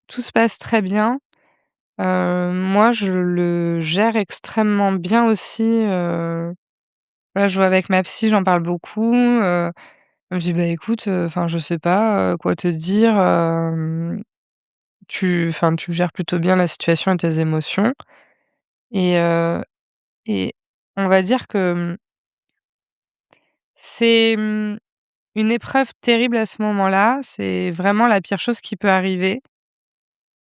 tout se passe très bien. Moi, je le gère extrêmement bien aussi, voilà, je vois avec ma psy, j'en parle beaucoup, elle me dit: «Bah, écoute, enfin, je sais pas, quoi te dire, tu gères plutôt bien la situation et tes émotions» et et on va dire que, c'est, une épreuve terrible à ce moment-là. C'est vraiment la pire chose qui peut arriver,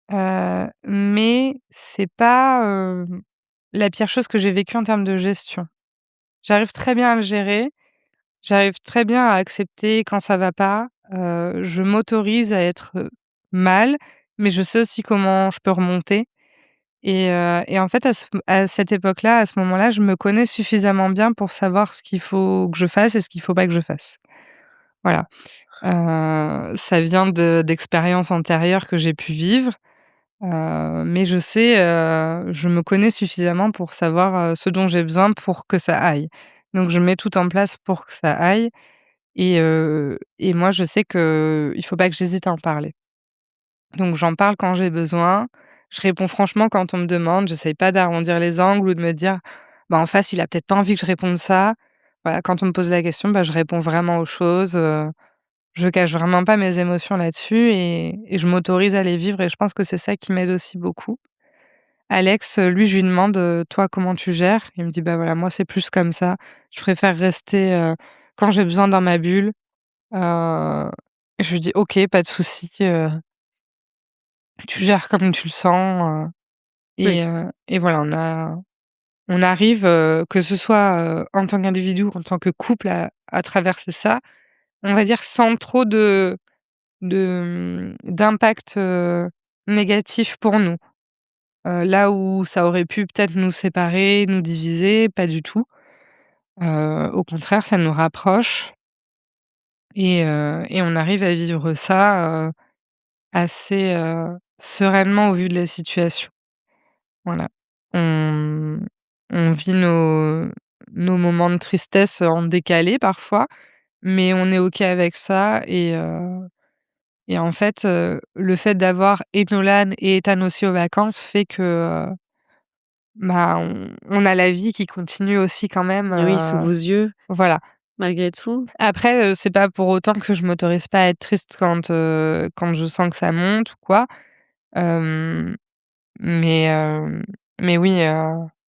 mais c'est pas, la pire chose que j'ai vécue en termes de gestion. J'arrive très bien à le gérer, j'arrive très bien à accepter quand ça va pas, je m'autorise à être, mal, mais je sais aussi comment je peux remonter et en fait, à cette époque-là, à ce moment-là, je me connais suffisamment bien pour savoir ce qu'il faut que je fasse et ce qu'il faut pas que je fasse. Voilà, ça vient d'expériences antérieures que j'ai pu vivre, mais je sais, je me connais suffisamment pour savoir, ce dont j'ai besoin pour que ça aille. Donc je mets tout en place pour que ça aille et moi je sais qu'il faut pas que j'hésite à en parler. Donc j'en parle quand j'ai besoin, je réponds franchement quand on me demande, j'essaye pas d'arrondir les angles ou de me dire: «Bah, en face, il a peut-être pas envie que je réponde ça». Voilà, quand on me pose la question, bah, je réponds vraiment aux choses, je cache vraiment pas mes émotions là-dessus et je m'autorise à les vivre et je pense que c'est ça qui m'aide aussi beaucoup. Alex, lui, je lui demande: «Toi, comment tu gères?» Il me dit: «Bah, voilà, moi, c'est plus comme ça. Je préfère rester, quand j'ai besoin dans ma bulle». Je lui dis: «OK, pas de souci, tu gères comme tu le sens», Oui. et voilà, on arrive, que ce soit, en tant qu'individu ou en tant que couple à traverser ça, on va dire sans trop d'impact, négatif pour nous. Là où ça aurait pu peut-être nous séparer, nous diviser, pas du tout. Au contraire, ça nous rapproche et on arrive à vivre ça, assez, sereinement au vu de la situation. Voilà. On on vit nos moments de tristesse en décalé parfois, mais on est OK avec ça et en fait, le fait d'avoir et Nolan et Ethan aussi aux vacances fait que, bah, on a la vie qui continue aussi quand même, Et oui, sous vos yeux, voilà. malgré tout. Après, c'est pas pour autant que je m'autorise pas à être triste quand je sens que ça monte ou quoi. Hem, mais mais oui,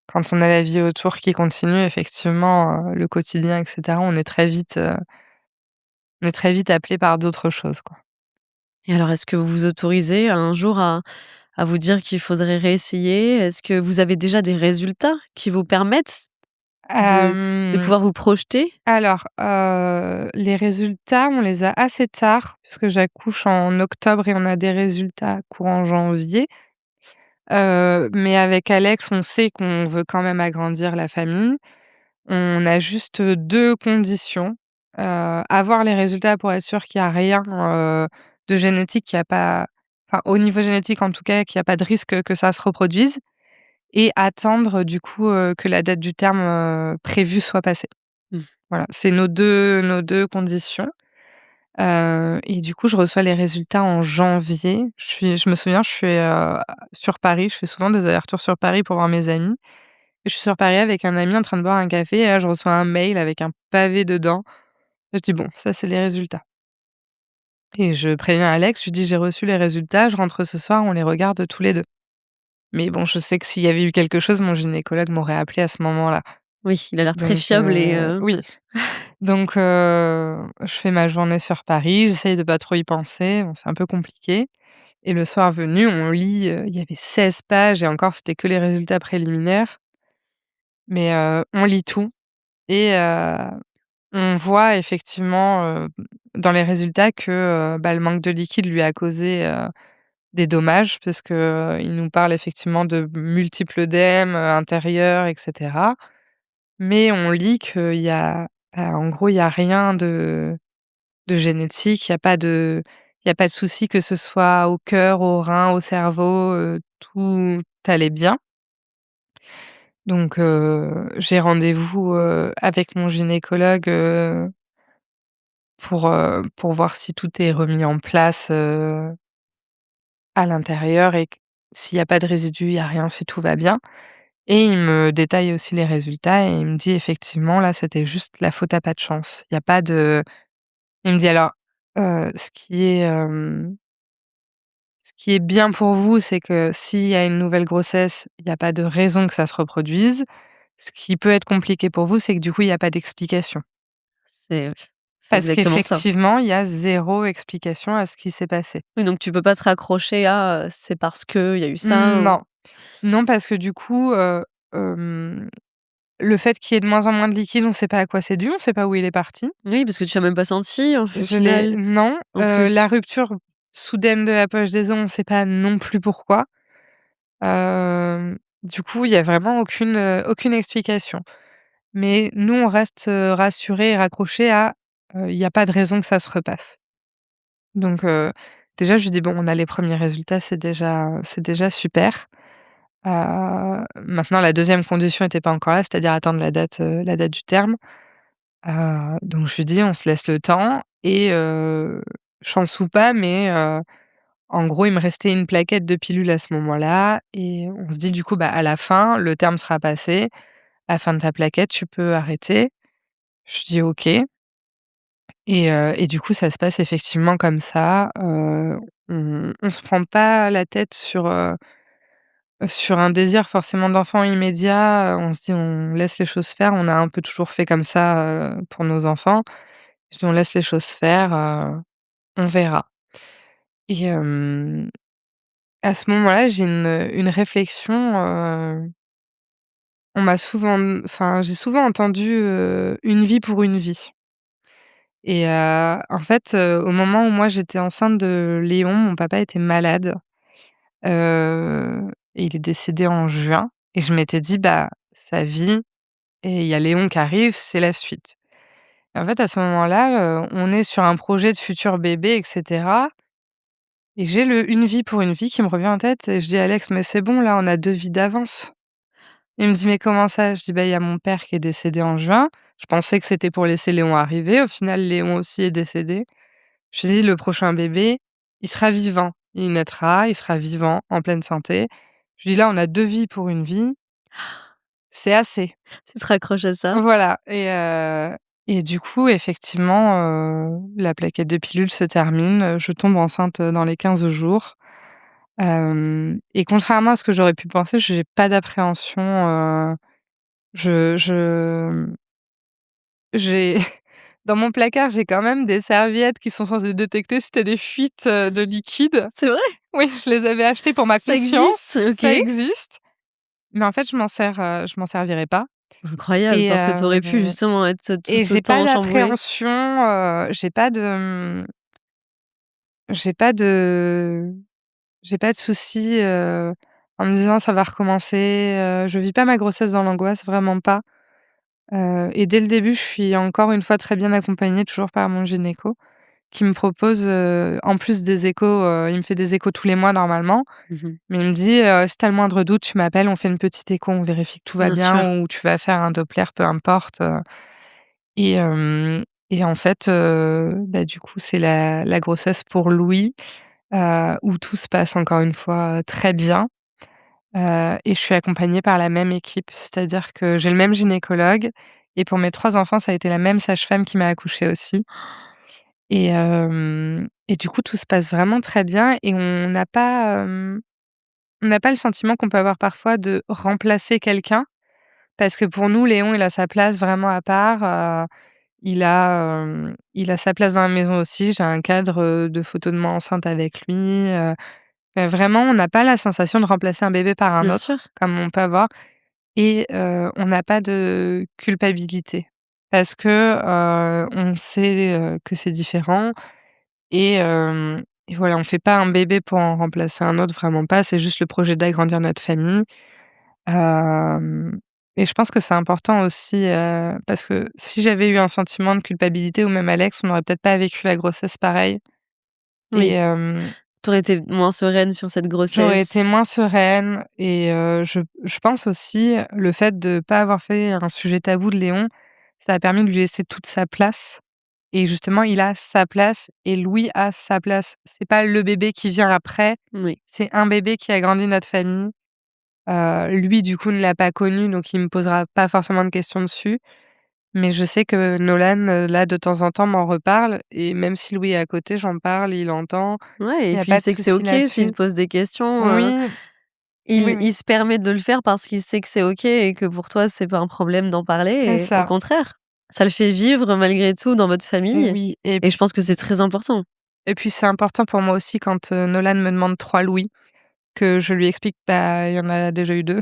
quand on a la vie autour qui continue, effectivement, le quotidien et cetera, on est très vite appelé par d'autres choses, quoi. Et alors, est-ce que vous vous autorisez un jour à vous dire qu'il faudrait réessayer? Est-ce que vous avez déjà des résultats qui vous permettent de Hem, pouvoir vous projeter? alors, les résultats, on les a assez tard puisque j'accouche en octobre et on a des résultats courant janvier. Mais avec Alex, on sait qu'on veut quand même agrandir la famille. On a juste, 2 conditions, avoir les résultats pour être sûr qu'il y a rien, de génétique, qu'il y a pas enfin, au niveau génétique en tout cas, qu'il y a pas de risque, que ça se reproduise et attendre du coup, que la date du terme, prévue soit passée. Mmh. Voilà, c'est nos 2 conditions, et du coup, je reçois les résultats en janvier. Je me souviens, je suis, sur Paris, je fais souvent des allers-retours sur Paris pour voir mes amis. Je suis sur Paris avec un ami en train de boire un café et là, je reçois un mail avec un pavé dedans. Je dis: «Bon, ça, c'est les résultats» et je préviens Alex, je lui dis: «J'ai reçu les résultats, je rentre ce soir, on les regarde tous les 2». Mais bon, je sais que s'il y avait eu quelque chose, mon gynécologue m'aurait appelé à ce moment-là. Oui, il a l'air très Donc fiable et oui, donc je fais ma journée sur Paris, j'essaye de pas trop y penser, bon, c'est un peu compliqué et le soir venu, on lit, il y avait 16 pages et encore, c'était que les résultats préliminaires. Mais, on lit tout et on voit effectivement, dans les résultats que, le manque de liquide lui a causé, des dommages parce que, il nous parle effectivement de multiples œdèmes, intérieurs et cetera. Mais on lit qu'il y a, en gros, il y a rien de génétique, il y a pas de souci que ce soit au cœur, aux reins, au cerveau, tout allait bien. Donc j'ai rendez-vous, avec mon gynécologue, pour voir si tout est remis en place, à l'intérieur et q s'il y a pas de résidus, il y a rien, si tout va bien et il me détaille aussi les résultats et il me dit: «Effectivement, là, c'était juste la faute à pas de chance». Il y a pas de Il me dit: «Alors, ce qui est bien pour vous, c'est que s'il y a une nouvelle grossesse, il y a pas de raison que ça se reproduise. Ce qui peut être compliqué pour vous, c'est que du coup, il y a pas d'explication». C'est Parce exactement ça. qu'effectivement, il y a zéro explication à ce qui s'est passé. Oui, donc tu peux pas te raccrocher à, c'est parce qu'il y a eu ça ou Non, non parce que du coup, hem, le fait qu'il y ait de moins en moins de liquide, on sait pas à quoi c'est dû, on sait pas où il est parti. oui, parce que tu as même pas senti au Je l'ai final, Non, en la plus. rupture soudaine de la poche des os, on sait pas non plus pourquoi. Du coup, il y a vraiment aucune explication. Mais nous, on reste, rassurés et raccrochés à, il y a pas de raison que ça se repasse. Donc déjà, je lui dis: «Bon, on a les premiers résultats, c'est déjà super». Maintenant la deuxième condition était pas encore là, c'est-à-dire attendre la date du terme. Donc je lui dis: «On se laisse le temps» et chance ou pas, mais en gros, il me restait une plaquette de pilules à ce moment-là et on se dit du coup: «Bah, à la fin, le terme sera passé. À la fin de ta plaquette, tu peux arrêter». Je dis: «OK» et du coup, ça se passe effectivement comme ça. On se prend pas la tête sur un désir forcément d'enfant immédiat, on se dit: «On laisse les choses faire». On a un peu toujours fait comme ça, pour nos enfants. Je dis: «On laisse les choses faire, on verra» et à ce moment-là, j'ai une réflexion, j'ai souvent entendu, «une vie pour une vie» et en fait, au moment où moi j'étais enceinte de Léon, mon papa était malade, et il est décédé en juin et je m'étais dit: «Bah, sa vie et il y a Léon qui arrive, c'est la suite». Et en fait, à ce moment-là, on est sur un projet de futur bébé et cetera et j'ai le «une vie pour une vie» qui me revient en tête et je dis: «À Alex, mais c'est bon là, on a 2 vies d'avance». Il me dit: «Mais comment ça?» Je dis: «Bah, il y a mon père qui est décédé en juin. Je pensais que c'était pour laisser Léon arriver. Au final, Léon aussi est décédé». Je lui dis: «Le prochain bébé, il sera vivant. Il naîtra, il sera vivant, en pleine santé». Je lui dis: «Là, on a 2 vies pour une vie, c'est assez». Tu te raccroches à ça? Voilà et du coup, effectivement, la plaquette de pilules se termine, je tombe enceinte, dans les 15 jours. Et contrairement à ce que j'aurais pu penser, j'ai pas d'appréhension, je j'ai dans mon placard, j'ai quand même des serviettes qui sont censées détecter si tu as des fuites, de liquide. C'est vrai? Oui, je les avais achetées pour ma Ça existe? conscience, OK. ça existe, mais en fait, je m'en servirai pas Incroyable, et parce que tu aurais pu justement être et tout j'ai pas autant chamboulée. d'appréhension, j'ai pas de j'ai pas de soucis, en me disant: «Ça va recommencer», je vis pas ma grossesse dans l'angoisse, vraiment pas, et dès le début, je suis encore une fois très bien accompagnée, toujours par mon gynéco qui me propose, en plus des échos, il me fait des échos tous les mois normalement, Mmh mh. mais il me dit: «Si tu as le moindre doute, tu m'appelles, on fait une petite écho, on vérifie que tout va Bien sûr. bien ou tu vas faire un Doppler, peu importe», et en fait, du coup, c'est la grossesse pour Louis, où tout se passe encore une fois, très bien, et je suis accompagnée par la même équipe. C'est-à-dire que j'ai le même gynécologue et pour mes 3 enfants, ça a été la même sage-femme qui m'a accouchée aussi et du coup, tout se passe vraiment très bien et on n'a pas le sentiment qu'on peut avoir parfois de remplacer quelqu'un parce que pour nous, Léon, il a sa place vraiment à part, il a sa place dans la maison aussi. J'ai un cadre, de photos de moi enceinte avec lui, vraiment, on n'a pas la sensation de remplacer un bébé par un Bien autre, sûr. comme on peut avoir et on n'a pas de culpabilité parce que, on sait, que c'est différent et voilà, on fait pas un bébé pour en remplacer un autre, vraiment pas. C'est juste le projet d'agrandir notre famille. Hem et je pense que c'est important aussi, parce que si j'avais eu un sentiment de culpabilité ou même Alex, on n'aurait peut-être pas vécu la grossesse pareil et Oui, tu aurais été moins sereine sur cette j'aurais été grossesse. moins sereine et je pense aussi le fait de pas avoir fait un sujet tabou de Léon, ça a permis de lui laisser toute sa place et justement, il a sa place et Louis a sa place. C'est pas le bébé qui vient après, Oui. c'est un bébé qui a grandi notre famille. Lui, du coup, ne l'a pas connu, donc il me posera pas forcément de questions dessus. Mais je sais que Nolan, là, de temps en temps, m'en reparle et même si Louis est à côté, j'en parle, il entend. Ouais Il et y a puis il pas de sait que c'est souci OK s'il là-dessus. te pose des questions, Oui, oui, il oui, se permet de le faire parce qu'il sait que c'est OK et que pour toi, c'est pas un problème d'en parler c'est et au ça. contraire, ça le fait vivre malgré tout dans votre famille Oui et et je pense que c'est très important. puis c'est important pour moi aussi quand, Nolan me demande 3 Louis, que je lui explique, bah, il y en a déjà eu 2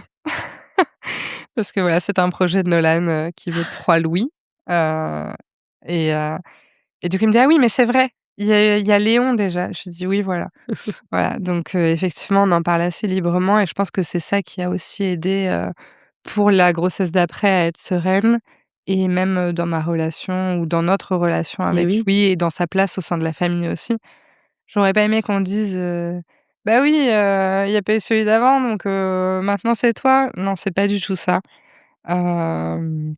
parce que voilà, c'est un projet de Nolan, qui veut 3 Louis, heu et heu et du coup, il me dit: «Ah oui, mais c'est vrai, il y a Léon déjà». Je lui dis: «Oui, voilà». Voilà, donc effectivement, on en parle assez librement et je pense que c'est ça qui a aussi aidé, pour la grossesse d'après à être sereine et même, dans ma relation ou dans notre relation Et avec oui, lui et dans sa place au sein de la famille aussi. J'aurais pas aimé qu'on dise, «Bah oui, il y a pas eu celui d'avant donc maintenant c'est toi». Non, c'est pas du tout ça. Hem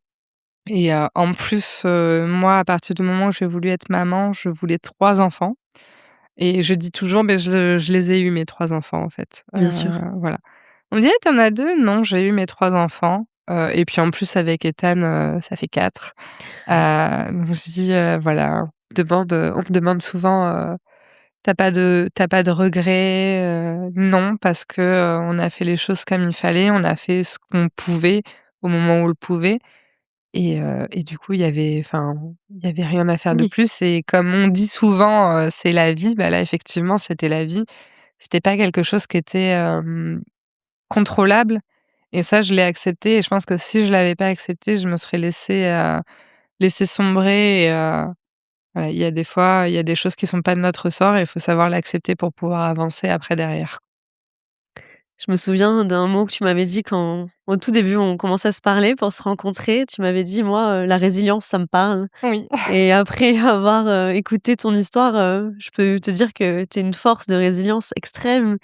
et en plus, moi, à partir du moment où j'ai voulu être maman, je voulais 3 enfants. Et je dis toujours, mais je les ai eus mes 3 enfants, en fait. bien sûr. Voilà. On me dit: «Eh, tu as 2?» Non, j'ai eu mes 3 enfants, et puis en plus avec Ethan, ça fait 4. Donc je me suis dit, voilà, on me demande souvent, «Tu pas de regrets?» Non, parce que, on a fait les choses comme il fallait, on a fait ce qu'on pouvait, au moment où on le pouvait et du coup, il y avait rien à faire de Oui, plus et comme on dit souvent, c'est la vie, bah, là, effectivement, c'était la vie. C'était pas quelque chose qui était, contrôlable et ça, je l'ai accepté et je pense que si je l'avais pas accepté, je me serais laissée sombrer et voilà, il y a des fois, il y a des choses qui sont pas de notre ressort et il faut savoir l'accepter pour pouvoir avancer après derrière. je me souviens d'un mot que tu m'avais dit quand au tout début, on commençait à se parler pour se rencontrer. Tu m'avais dit: «Moi, la résilience, ça me parle» Oui. et après avoir, écouté ton histoire, je peux te dire que tu es une force de résilience extrême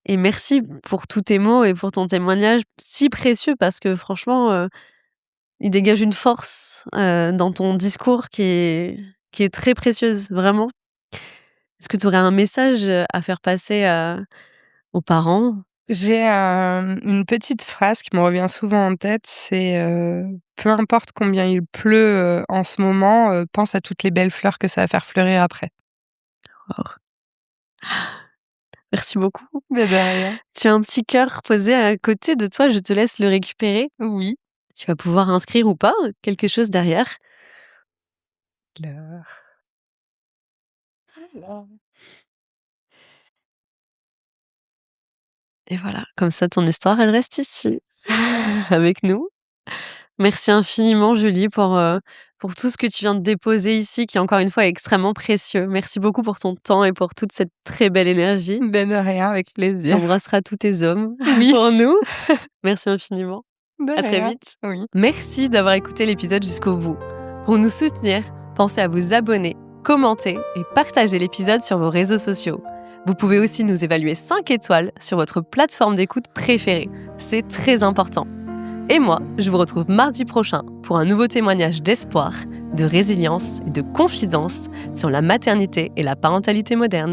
et merci pour tous tes mots et pour ton témoignage si précieux parce que franchement, il dégage une force, dans ton discours qui est très précieuse, vraiment. Est-ce que tu aurais un message, à faire passer, aux parents? J'ai, une petite phrase qui me revient souvent en tête, c'est, «Peu importe combien il pleut, en ce moment, pense à toutes les belles fleurs que ça va faire fleurir après». Waouh, merci beaucoup. Mais de rien. Tu as un petit cœur posé à côté de toi, je te laisse le récupérer. Oui. Tu vas pouvoir inscrire ou pas, quelque chose derrière Fleurs, alors. et voilà, comme ça ton histoire, elle reste ici, avec nous. Merci infiniment Julie pour tout ce que tu viens de déposer ici, qui encore une fois est extrêmement précieux. Merci beaucoup pour ton temps et pour toute cette très belle énergie. Ben de rien, avec Tu plaisir. embrasseras tous tes hommes Oui, pour nous. Merci infiniment. de À très rien. vite. Oui. Merci d'avoir écouté l'épisode jusqu'au bout. Pour nous soutenir, pensez à vous abonner, commenter et partager l'épisode sur vos réseaux sociaux. Vous pouvez aussi nous évaluer 5 étoiles sur votre plateforme d'écoute préférée. C'est très important. Et moi, je vous retrouve mardi prochain pour un nouveau témoignage d'espoir, de résilience et de confidence sur la maternité et la parentalité moderne.